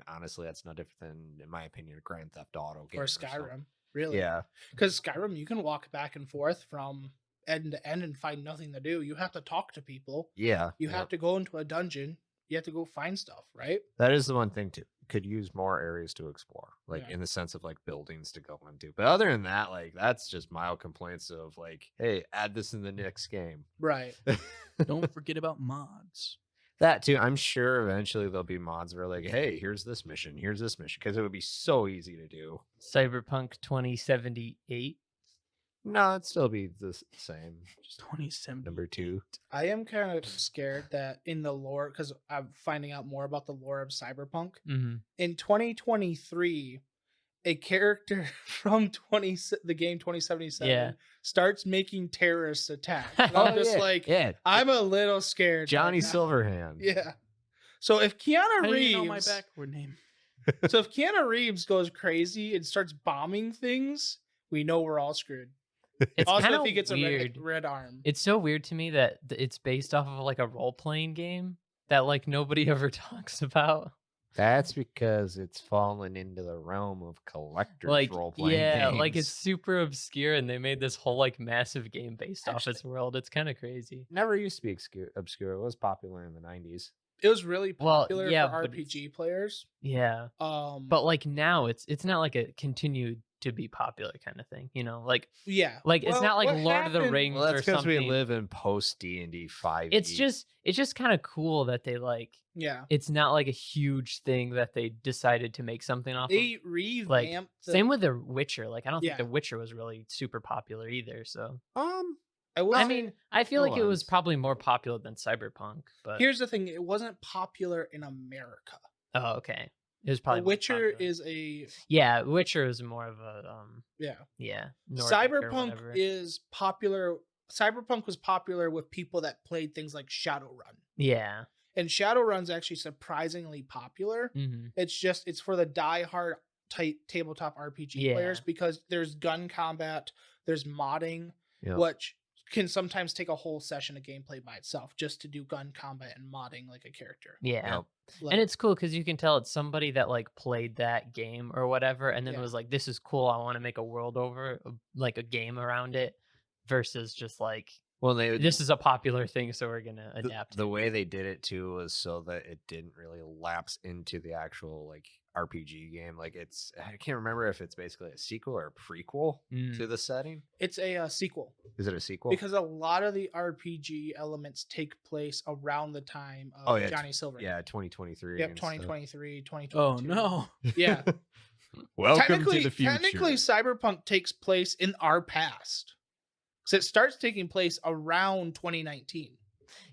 honestly, that's no different than, in my opinion, a Grand Theft Auto game Or something. Skyrim, really. Yeah. Because Skyrim, you can walk back and forth from end to end and find nothing to do. You have to talk to people. Yeah. You have to go into a dungeon. You have to go find stuff, right? That is the one thing too. Could use more areas to explore, like Yeah. in the sense of like buildings to go into. But other than that, like that's just mild complaints of like, hey, add this in the next game. Right. Don't forget about mods. That too. I'm sure eventually there'll be mods where like, hey, here's this mission, because it would be so easy to do. Cyberpunk 2078. No, it'd still be the same. Just 27. Number 2. I am kind of scared that in the lore, because I'm finding out more about the lore of Cyberpunk. Mm-hmm. In 2023, a character from the game 2077 starts making terrorist attacks. And I'm just like, yeah, I'm a little scared. Johnny right now. Silverhand. Yeah. So if Keanu How do Reeves, you know my backward name? so if Keanu Reeves goes crazy and starts bombing things, we know we're all screwed. It's Also, kind if of he gets weird. a red arm. It's so weird to me that it's based off of like a role playing game that like nobody ever talks about. That's because it's fallen into the realm of collectors Like, role-playing yeah, games. like it's super obscure, and they made this whole like massive game based off Actually- its world. It's kind of crazy. never used to be obscure. It was popular in the 90s. It was really Well, popular yeah, for but RPG players. Yeah, but like now it's not like a continued to be popular kind of thing, you know? Like yeah, it's Well, not like what Lord of the happened- Rings Well, that's or because something. we live in post D&D 5. It's just kind of cool that they like. Yeah, It's not like a huge thing that they decided to make something off of. they revamped. Same with The Witcher. Like I don't Yeah. think The Witcher was really super popular either. So I will I say- mean, I feel it like it was was. probably more popular than Cyberpunk. But here's the thing: it wasn't popular in America. oh, okay, it was probably The more Witcher popular. is a Yeah, Witcher is more of a yeah. Nordic or Cyberpunk whatever. is popular. Cyberpunk was popular with people that played things like Shadowrun, Yeah. and Shadowrun's actually surprisingly popular. Mm-hmm. It's for the diehard type tabletop RPG Yeah. players because there's gun combat, there's modding, Yep. which can sometimes take a whole session of gameplay by itself just to do gun combat and modding like a character. Yeah. Yep. Like, And it's cool because you can tell it's somebody that like played that game or whatever, and then Yeah. was like, "This is cool. I want to make a world over, like a game around it," versus just like, Well, they "This is a popular thing, so we're gonna adapt." the way they did it too was so that it didn't really lapse into the actual like RPG game. Like I can't remember if it's basically a sequel or a prequel Mm. to the setting. it's a sequel Is it a sequel? because a lot of the RPG elements take place around the time of Oh, yeah, Johnny Silver. yeah, 2023. Yep, and stuff. 2023, 2022. Oh no. Yeah. Welcome to the future. Technically, Cyberpunk takes place in our past. Because it starts taking place around 2019.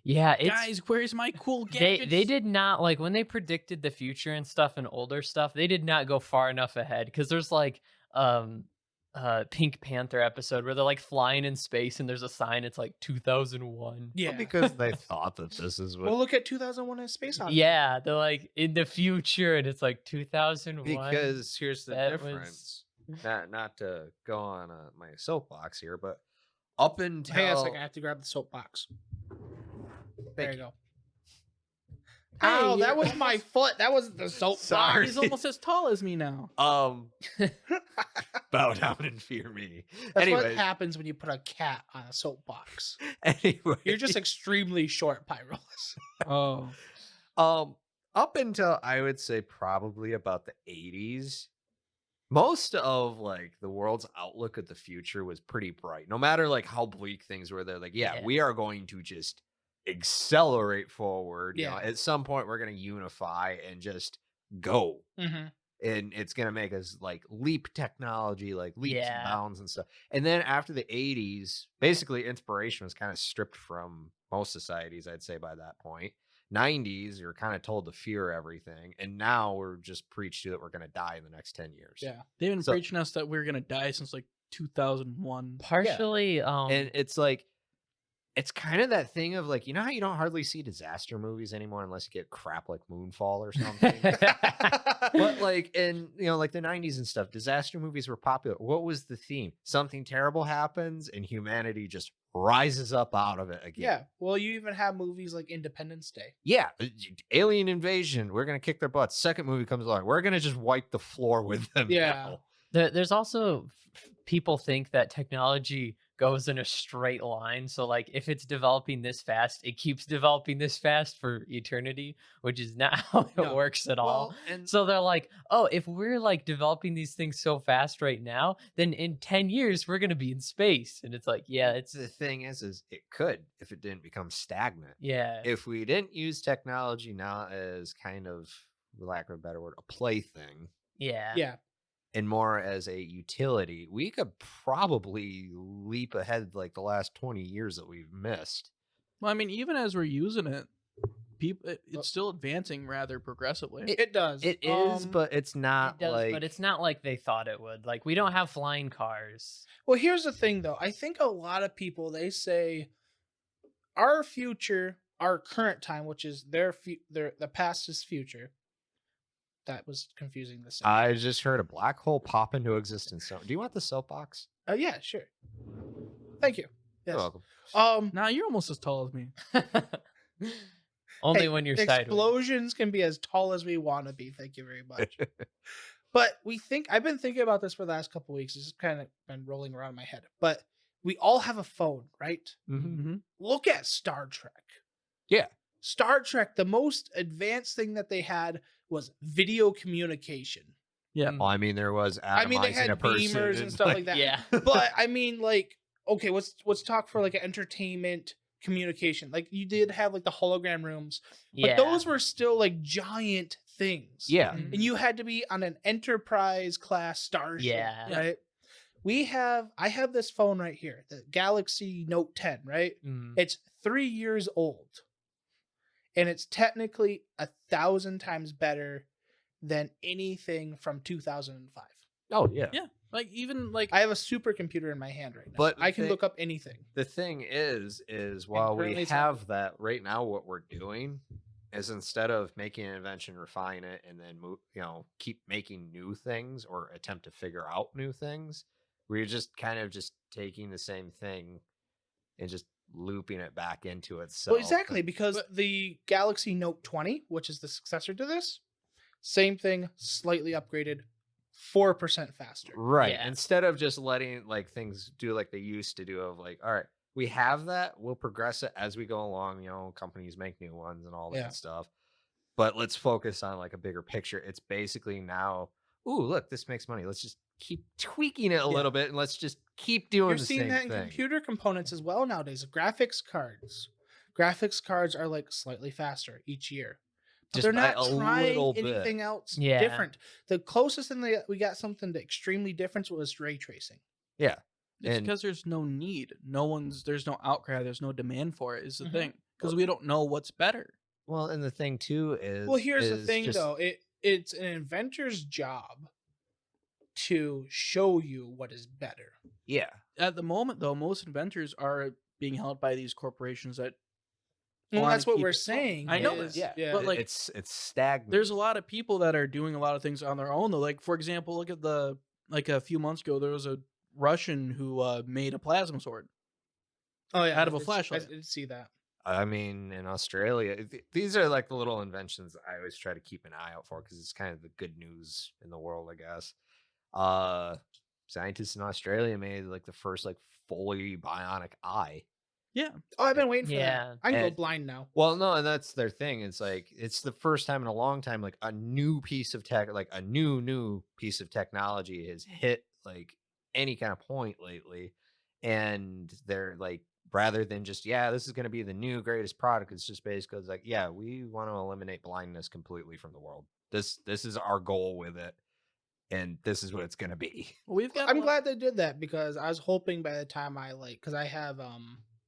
Yeah, it's Guys, where's my cool they gadgets? did not like when they predicted the future and stuff and older stuff. They did not go far enough ahead because there's like Pink Panther episode where they're like flying in space and there's a sign. It's like 2001. Yeah. Well, because they thought that this is what. Well, look at 2001: A Space Odyssey. Yeah, they're like in the future and it's like 2001. Because here's the That difference. Not to go on my soapbox here, but up until Hang on a second. I have to grab the soapbox. There you go. Ow, Hey, that you're was my foot. That wasn't the soapbox. Sorry. He's almost as tall as me now. Bow down and fear me. That's what Anyways, happens when you put a cat on a soapbox. anyway, You're just extremely short, Pyrolus. Oh, up until I would say probably about the 80s, most of like the world's outlook at the future was pretty bright. No matter like how bleak things were, they're like, yeah, Yeah. we are going to just accelerate forward. You know, Yeah. at some point we're going to unify and just go. Mm-hmm. And it's going to make us like leap technology, like leaps and Yeah. bounds and stuff. And then after the 80s, basically inspiration was kind of stripped from most societies, I'd say by that point. 90s, you're kind of told to fear everything. And now we're just preached to that we're going to die in the next 10 years. Yeah. they've been So- preaching us that we're gonna die since like 2001. Partially, And it's like, it's kind of that thing of like, you know how you don't hardly see disaster movies anymore unless you get crap like Moonfall or something? But like in like the 90s and stuff, disaster movies were popular. What was the theme? Something terrible happens and humanity just rises up out of it again. Yeah. Well, you even have movies like Independence Day. Yeah, alien invasion. We're gonna kick their butts. Second movie comes along. We're gonna just wipe the floor with them. Yeah. now. there's also people think that technology goes in a straight line. So like if it's developing this fast, it keeps developing this fast for eternity, which is not how it No. works at all. Well, and So they're like, oh, if we're like developing these things so fast right now, then in 10 years we're gonna be in space. And it's like, yeah, it's the thing is it could if it didn't become stagnant. yeah. If we didn't use technology now as kind of, for lack of a better word, a plaything, Yeah. Yeah. and more as a utility, we could probably leap ahead like the last 20 years that we've missed. Well, I mean, even as we're using it, it's still advancing rather progressively. It does. It is, but it's not It does, like. but it's not like they thought it would. Like we don't have flying cars. Well, here's the thing, though. I think a lot of people, they say our future, our current time, which is the past is future. That was confusing. The same. I just heard a black hole pop into existence. So, do you want the soapbox? Yeah, sure. Thank you. Yes. You're welcome. Now you're almost as tall as me. Only Hey, when you're sideways. explosions can be as tall as we want to be. Thank you very much. But I've been thinking about this for the last couple weeks. It's just kind of been rolling around in my head. But we all have a phone, right? Mm-hmm. Look at Star Trek. Yeah. Star Trek, the most advanced thing that they had was video communication. Yeah. Well, I mean, there was I mean, they atomizing had a person beamers and stuff like that. Yeah. But I mean, like, okay, let's talk for like an entertainment communication. Like you did have like the hologram rooms, but Yeah. those were still like giant things. Yeah. And you had to be on an Enterprise class starship. Yeah. Right. I have this phone right here, the Galaxy Note 10, right? Mm. It's 3 years old. And it's technically 1,000 times better than anything from 2005. Oh, yeah. Yeah. Like even like I have a supercomputer in my hand right now. But I can they- look up anything. The thing is while we currently it's have that right now, what we're doing is instead of making an invention, refine it, and then keep making new things or attempt to figure out new things, we're just kind of just taking the same thing and just looping it back into itself. Well, exactly, because the Galaxy Note 20, which is the successor to this, same thing, slightly upgraded, 4% faster. Right. Yeah. Instead of just letting like things do like they used to do of like, all right, we have that, we'll progress it as we go along, companies make new ones and all that Yeah. stuff. But let's focus on like a bigger picture. It's basically now, ooh, look, this makes money. Let's just keep tweaking it a Yeah. little bit and let's just keep doing You're the seeing same that in thing. computer components as well nowadays. Graphics cards. Graphics cards are like slightly faster each year. But Just they're by not a trying little bit. anything else Yeah. different. The closest thing we got something to extremely different was ray tracing. Yeah. it's And- because there's no need. There's no outcry. There's no demand for it. Is the Mhm. thing because we don't know what's better. Well, and the thing too is Well, here's the is thing just- though. It's an inventor's job to show you what is better. Yeah. At the moment, though, most inventors are being held by these corporations that. Well, wanna that's what keep we're it going. saying. I know is- that. Yeah. But, like, it's stagnant. There's a lot of people that are doing a lot of things on their own, though. Like, for example, look at a few months ago, there was a Russian who made a plasma sword. oh yeah, out of a I flashlight. did see that. I mean, in Australia, these are like the little inventions I always try to keep an eye out for because it's kind of the good news in the world, I guess. Scientists in Australia made like the first like fully bionic eye. Yeah. Oh, I've been waiting for Yeah. that. I can go And- blind now. Well, no, and that's their thing. It's like it's the first time in a long time, like a new piece of tech, like a new piece of technology has hit like any kind of point lately, and they're like, rather than just this is going to be the new greatest product, it's just basically it's like we want to eliminate blindness completely from the world. This is our goal with it, and this is what it's going to be. Well, we've got. I'm glad they did that because I was hoping by the time I because I have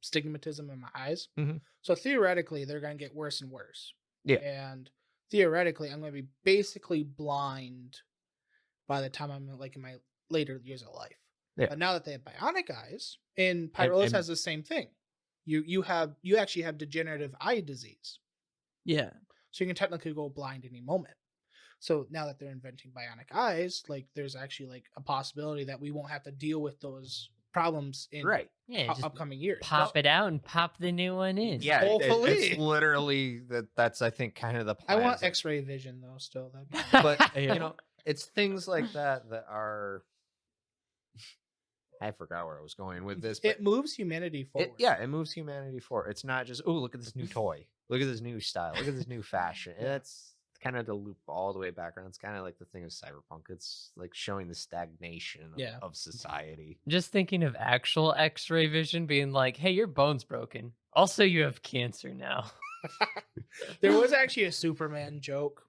stigmatism in my eyes, Mhm. so theoretically they're gonna get worse and worse. Yeah. And theoretically, I'm gonna be basically blind by the time I'm like in my later years of life. Yeah. But now that they have bionic eyes, and Pyrolis and- has the same thing. You actually have degenerative eye disease, Yeah. so you can technically go blind any moment. So now that they're inventing bionic eyes, like there's actually like a possibility that we won't have to deal with those problems in Right. Yeah, just upcoming years. pop it out and pop the new one in. Yeah, Hopefully. it's literally that's I think kind of the I plan. want It's like- X-ray vision though. Still, that'd be but Yeah. you know, it's things like that that are. I forgot where I was going with this. But it moves humanity forward. it moves humanity forward. It's not just look at this new toy, look at this new style, look at this new fashion. And that's kind of the loop all the way back around. It's kind of like the thing of cyberpunk. It's like showing the stagnation of society. Just thinking of actual X-ray vision being like, hey, your bone's broken. Also, you have cancer now. There was actually a Superman joke.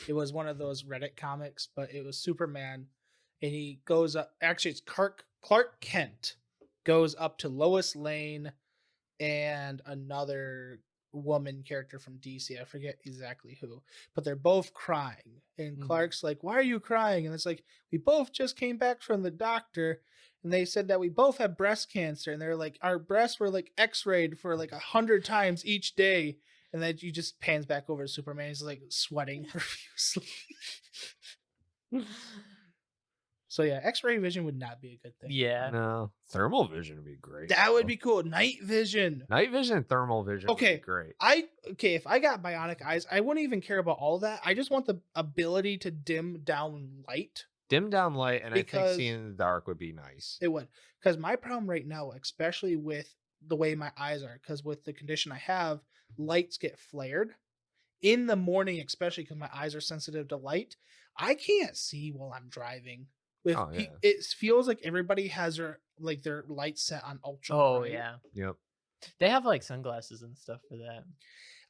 It was one of those Reddit comics, but it was Superman, and he goes up. Actually, it's Clark Kent goes up to Lois Lane and another woman character from DC. I forget exactly who, but they're both crying. And Clark's like, "Why are you crying?" And it's like, "We both just came back from the doctor, and they said that we both have breast cancer." And they're like, "Our breasts were like X-rayed for like 100 times each day." And then you just pans back over to Superman. He's like sweating profusely. So yeah, X-ray vision would not be a good thing. Yeah. No, thermal vision would be great. That would though. be cool. Night vision. Night vision and thermal vision. Would Okay. be great. If I got bionic eyes, I wouldn't even care about all that. I just want the ability to dim down light. Dim down light, and I Because- think seeing in the dark would be nice. It would. Because my problem right now, especially with the way my eyes are, because with the condition I have, lights get flared. In the morning, especially because my eyes are sensitive to light, I can't see while I'm driving. Oh, yeah. It feels like everybody has their lights set on ultra. Oh, bright. yeah. Yep. They have like sunglasses and stuff for that.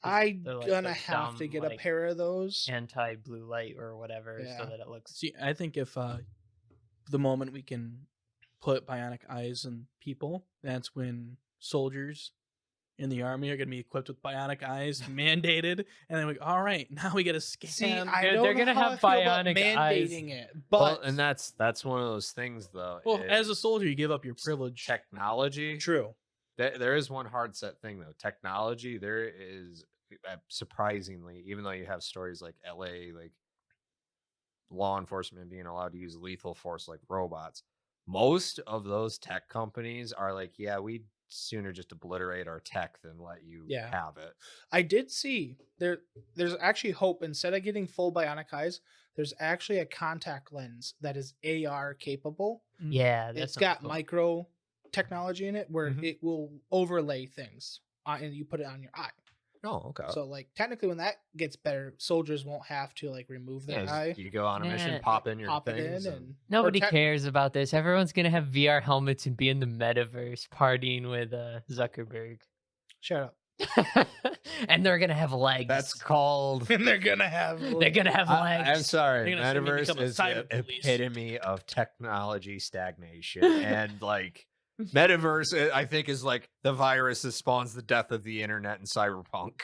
I'm They're, like, gonna the have to dumb, get a like, pair of those. Anti-blue light or whatever, Yeah. so that it looks. See, I think if the moment we can put bionic eyes in people, that's when soldiers in the army are going to be equipped with bionic eyes, mandated, and then all right, now we get a scan. See, I They're don't know gonna how have I feel about bionic eyes. mandating it, Well, but and that's one of those things though. well, is as a soldier, you give up your privilege. technology. true. There is one hard set thing though. Technology. There is surprisingly, even though you have stories like LA, like law enforcement being allowed to use lethal force like robots. Most of those tech companies are like, yeah, we'd sooner just obliterate our tech than let you Yeah. have it. I did see there's actually hope. Instead of getting full bionic eyes, there's actually a contact lens that is AR capable. Yeah, that's It's got cool. micro technology in it where Mhm. it will overlay things and you put it on your eye. Oh, okay. So like technically when that gets better, soldiers won't have to like remove their yeah, eye. you go on a mission, Yeah. pop in your Pop it things. in and- and Nobody or cares about this. Everyone's gonna have VR helmets and be in the metaverse partying with Zuckerberg, shut up. and they're gonna have legs. That's called. And they're gonna have They're gonna have legs. I'm sorry. They're gonna send me to Metaverse become a is the cyber police. epitome of technology stagnation, and like metaverse, I think, is like the virus that spawns the death of the internet and cyberpunk.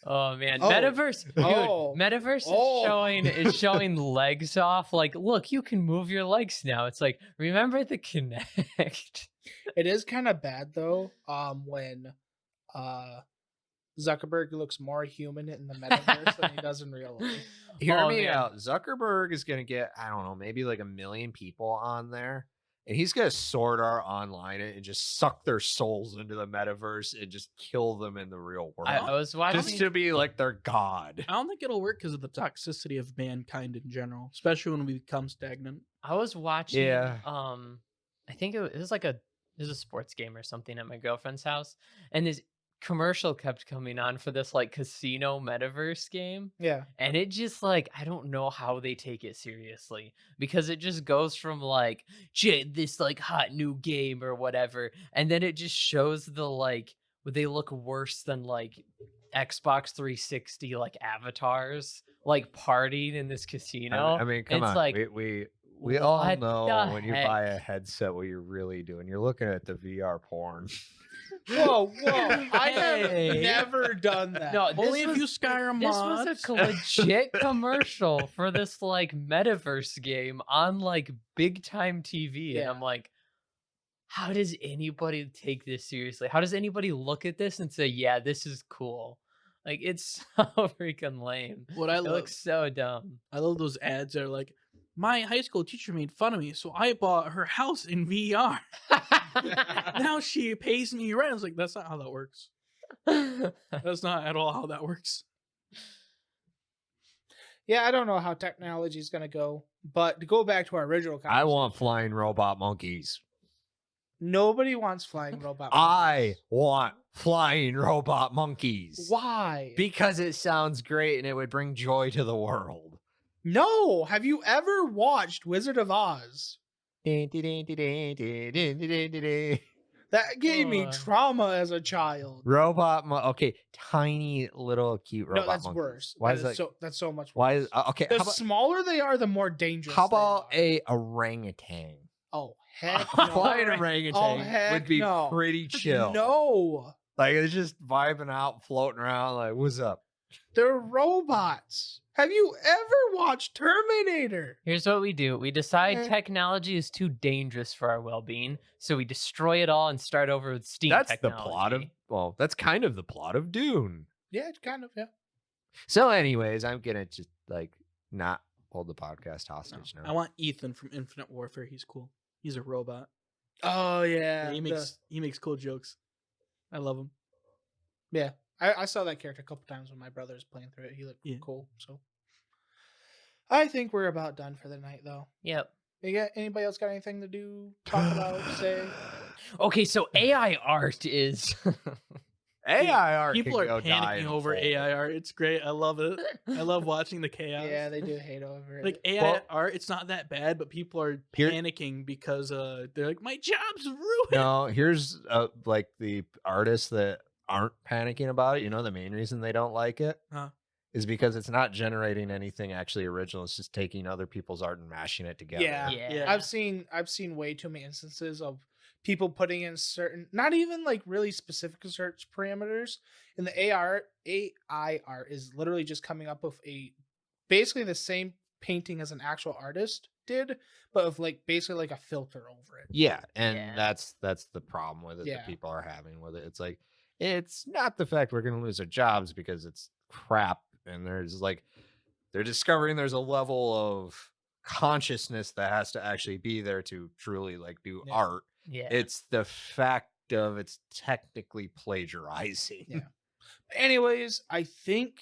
Oh man, Oh. metaverse, dude, Oh. metaverse Oh. is showing legs off. Like, look, you can move your legs now. It's like, remember the Kinect? It is kind of bad though, when Zuckerberg looks more human in the metaverse than he does in real life. Hear Oh, me man. out. Zuckerberg is going to get, I don't know, maybe like 1 million people on there. and he's gonna sword art online it and just suck their souls into the metaverse and just kill them in the real world. I was watching. Just to be like their god. I don't think it'll work because of the toxicity of mankind in general, especially when we become stagnant. I was watching. Yeah. I think it was like a sports game or something at my girlfriend's house, and this commercial kept coming on for this like casino metaverse game. Yeah. And it just like, I don't know how they take it seriously, because it just goes from like this like hot new game or whatever, and then it just shows the like they look worse than like Xbox 360 like avatars like partying in this casino. I mean, come It's on. like, We all what know the when you heck? buy a headset what you're really doing. You're looking at the VR porn. Whoa, I have Hey. never done that. No, Only this if you was- Skyrim This mods. was a legit commercial for this like metaverse game on like big time TV. Yeah. And I'm like, how does anybody take this seriously? How does anybody look at this and say, yeah, this is cool? Like, it's so freaking lame. What I It love, looks so dumb. I love those ads that are like, my high school teacher made fun of me, so I bought her house in VR. Now she pays me rent. I was like, that's not how that works. That's not at all how that works. Yeah, I don't know how technology is going to go, but to go back to our original conversation, I want flying robot monkeys. nobody wants flying robot. I monkeys. want flying robot monkeys. Why? Because it sounds great and it would bring joy to the world. No, have you ever watched Wizard of Oz? Robot That gave me Oh. trauma as a child. okay, tiny little cute robot No, that's monkeys. worse. Why is that? That's so much worse. Why is okay? The How about, smaller they are, the more dangerous. how they about are. a orangutan? Oh heck Flying no! orangutan heck would be no. pretty chill. No, Like it's just vibing out, floating around. Like, what's up? they're robots. Have you ever watched Terminator? Here's what we do. We decide Eh. technology is too dangerous for our well-being, so we destroy it all and start over with steam That's technology. the plot of. Well, that's kind of the plot of Dune. Yeah, it's kind of. Yeah. So, anyways, I'm gonna just like not hold the podcast hostage I now. want Ethan from Infinite Warfare. He's cool. He's a robot. Oh yeah. he makes cool jokes. I love him. Yeah. I saw that character a couple times when my brother was playing through it. He looked Yeah. cool. So I think we're about done for the night, though. Yep. Anybody else got anything to do? Talk about? Say? Okay, so AI art is AI art. People can are go die in panicking a over hole. AI art. It's great. I love it. I love watching the chaos. Yeah, they do hate over it. Like AI Well- art, it's not that bad, but people are Here- panicking because they're like, my job's ruined. No, here's like the artists that aren't panicking about it. You know, the main reason they don't like it Huh. is because it's not generating anything actually original. It's just taking other people's art and mashing it together. Yeah. yeah. I've seen way too many instances of people putting in certain, not even like really specific search parameters, and the AI art is literally just coming up with basically the same painting as an actual artist did, but of like basically like a filter over it. Yeah, and Yeah. that's the problem with it Yeah. that people are having with it. It's like it's not the fact we're going to lose our jobs because it's crap, and there's like they're discovering there's a level of consciousness that has to actually be there to truly like do Yeah. art. yeah. It's the fact of it's technically plagiarizing. Yeah. Anyways, I think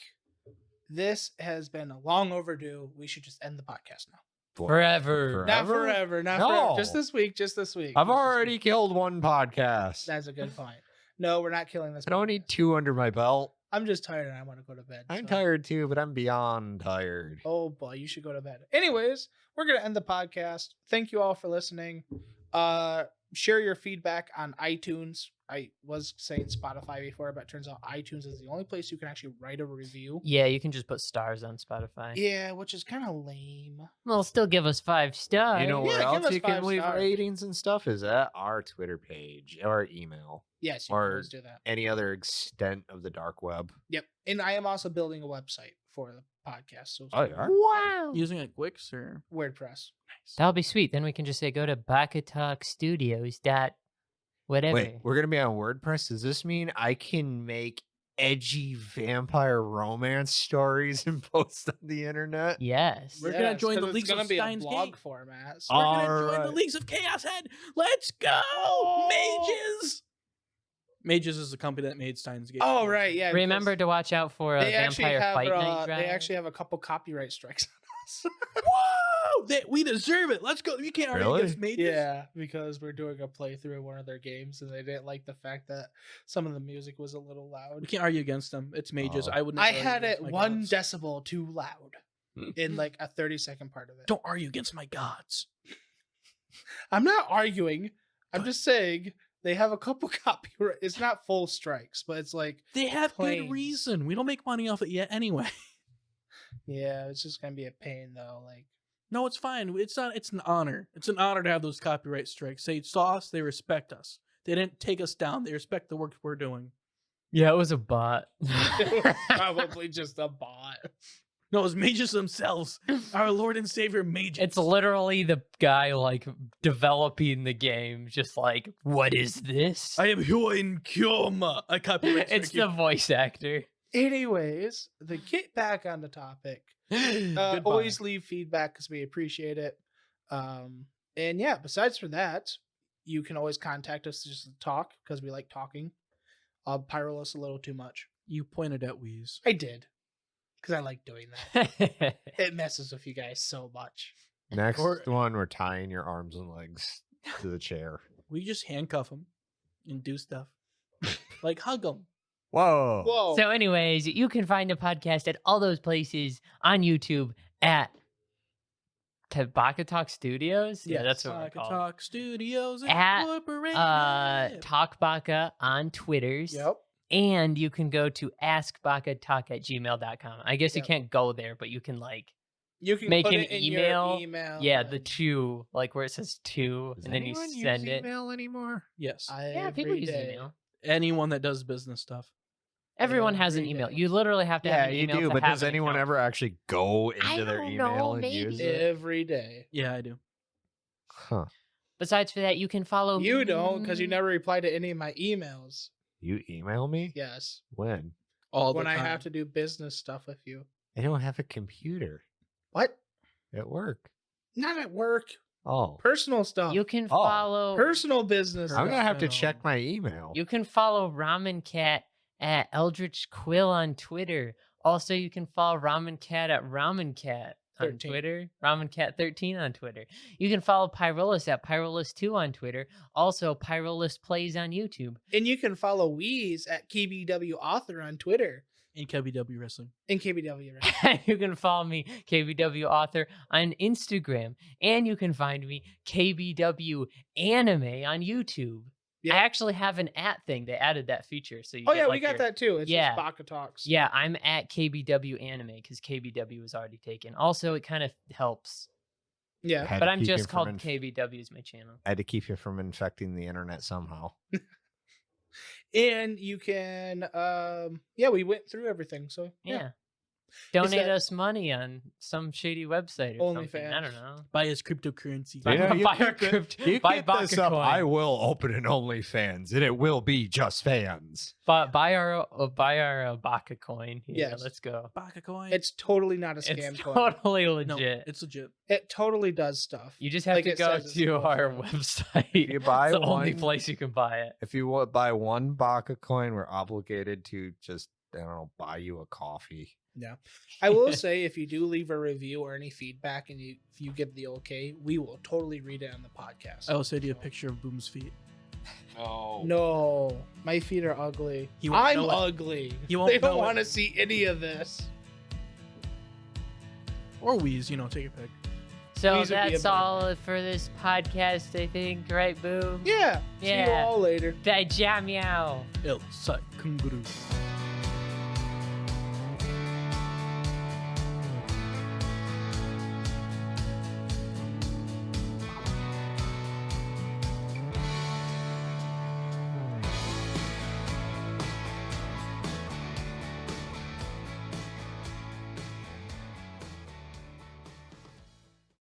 this has been long overdue. We should just end the podcast now. Forever. Not forever. Not forever. Just No. this week. Just this week. I've Just this already week. killed one podcast. That's a good point. No, we're not killing this. I don't podcast. need two under my belt. I'm just tired and I want to go to bed. I'm so- tired too, but I'm beyond tired. Oh boy, you should go to bed. Anyways, we're gonna end the podcast. Thank you all for listening. Share your feedback on iTunes. I was saying Spotify before, but it turns out iTunes is the only place you can actually write a review. Yeah, you can just put stars on Spotify. Yeah, which is kind of lame. Well, still give us 5 stars. You know where Yeah, give else us you can 5 leave stars. ratings and stuff is at our Twitter page or email. Yes, you Or- can always do that. Any other extent of the dark web. Yep. And I am also building a website for the podcast. So Oh, you are? Wow. Using like Wix or WordPress. That'll be sweet. Then we can just say go to Baka-Talk Studios. Whatever. Wait, we're gonna be on WordPress. Does this mean I can make edgy vampire romance stories and post on the internet? Yes. We're gonna join the 'cause Leagues it's gonna of be a Steins blog Gate. format. We're gonna join the Alright. Leagues of Chaos Head. Let's go, Mages. Mages is the company that made Steins Gate. Oh right, yeah. Remember to watch out for a they actually vampire have fight night drive. they actually have a couple copyright strikes on us. Whoa! We deserve it. Let's go. You can't argue Really? against Mages. Yeah, because we're doing a playthrough of one of their games, and they didn't like the fact that some of the music was a little We loud. can't argue against them. It's Mages. Oh. I would never I argue had against it my 1 gods. decibel too loud in like a 30-second part of it. Don't argue against my gods. I'm not arguing. I'm just saying they have a couple copyright. It's not full strikes, but it's like, They have Planes. good reason. We don't make money off it yet anyway. yeah, it's just gonna be a pain though. Like, No, it's fine. It's not. It's an honor. It's an honor to have those copyright strikes. They saw us. They respect us. They didn't take us down. They respect the work we're doing. Yeah, it was a bot. it was probably just a bot. No, it was Mages themselves. Our Lord and Savior Mages. It's literally the guy like developing the game, just like, what is this? I am Hyoin Kyoma. I copyright strike It's you. the voice actor. Anyways, to get back on the topic, Goodbye. always leave feedback because we appreciate it. And yeah, besides for that, you can always contact us just to talk because we like talking. Pyro us a little too much. You pointed at Wheeze. I did because I like doing that. It messes with you guys so much. Next Or- one, we're tying your arms and legs to the chair. We just handcuff them and do stuff. Like hug them. Whoa. Whoa. So, anyways, you can find the podcast at all those places on YouTube at Baka-Talk Studios. Yeah, that's what we're called. Baka-Talk Studios At, Incorporated. Talk Baka on Twitters. Yep. And you can go to askbakatalk@gmail.com. I guess you Yep. can't go there, but you can like You can make put an it in email. Your email. Yeah, the and two, like where it says two, Does and then you anyone use send it. email anymore? Yes. Yeah, people every use day. email. Anyone that does business stuff. Everyone has an every email. day. You literally have to have Yeah, an you email do. to But have does an anyone account. ever actually go I into their don't email know, and use maybe. it? Every day. Yeah, I do. Huh. Besides for that, you can follow me. You don't because you never reply to any of my emails. You email me? Yes. When? All When the I time. have to do business stuff with you. I don't have a computer What? at work. Not at work. Oh. Personal stuff. You can Oh. follow. Personal business. I'm going to stuff. have to Personal. check my email. You can follow Ramen Cat at Eldritch Quill on Twitter. Also, you can follow Ramen Cat at Ramen Cat on 13. Twitter. Ramen Cat 13 on Twitter. You can follow Pyrolus at Pyrolus2 on Twitter. Also, Pyrolus Plays on YouTube. And you can follow Wheeze at KBW Author on Twitter In KBW Wrestling. and KBW. Right? You can follow me, KBW Author, on Instagram. And you can find me, KBW Anime, on YouTube. Yeah. I actually have an @ thing. They added that feature. So you Oh get, yeah, we like, got your- that too. It's Yeah. just Baka Talks. Yeah, I'm at KBW Anime because KBW was already taken. Also, it kind of helps. Yeah. Had But to I'm keep you just from called inf- KBW is my channel. I had to keep you from infecting the internet somehow. And you can we went through everything. So Yeah. Donate that- us money on some shady website or something. I OnlyFans. don't know. Buy his cryptocurrency. Buy- You buy our keep crypt- you buy keep this up, Baka-Coin. I will open an OnlyFans, and it will be just fans. But buy our Baka coin. Yeah, Yes. let's go. Baka coin. it's totally not a scam It's coin. totally no, legit. it's legit. It totally does stuff. You just have like to it go says it's to supposed our to. website. You buy it's the only one- place you can buy it. If you buy one Baka coin, we're obligated to just, I don't know, buy you a coffee. I will say if you do leave a review or any feedback and if you give the okay, we will totally read it on the podcast. I will send you a picture of Boom's feet. No, my feet are ugly. He won't I'm know it. ugly. He won't They don't know it. want to see any of this. Or Wheeze, take your pick. So These would be a that's better all for this podcast, I think. Right, Boo? Yeah. See you Yeah. all later. Meow. El Sai Kunguru.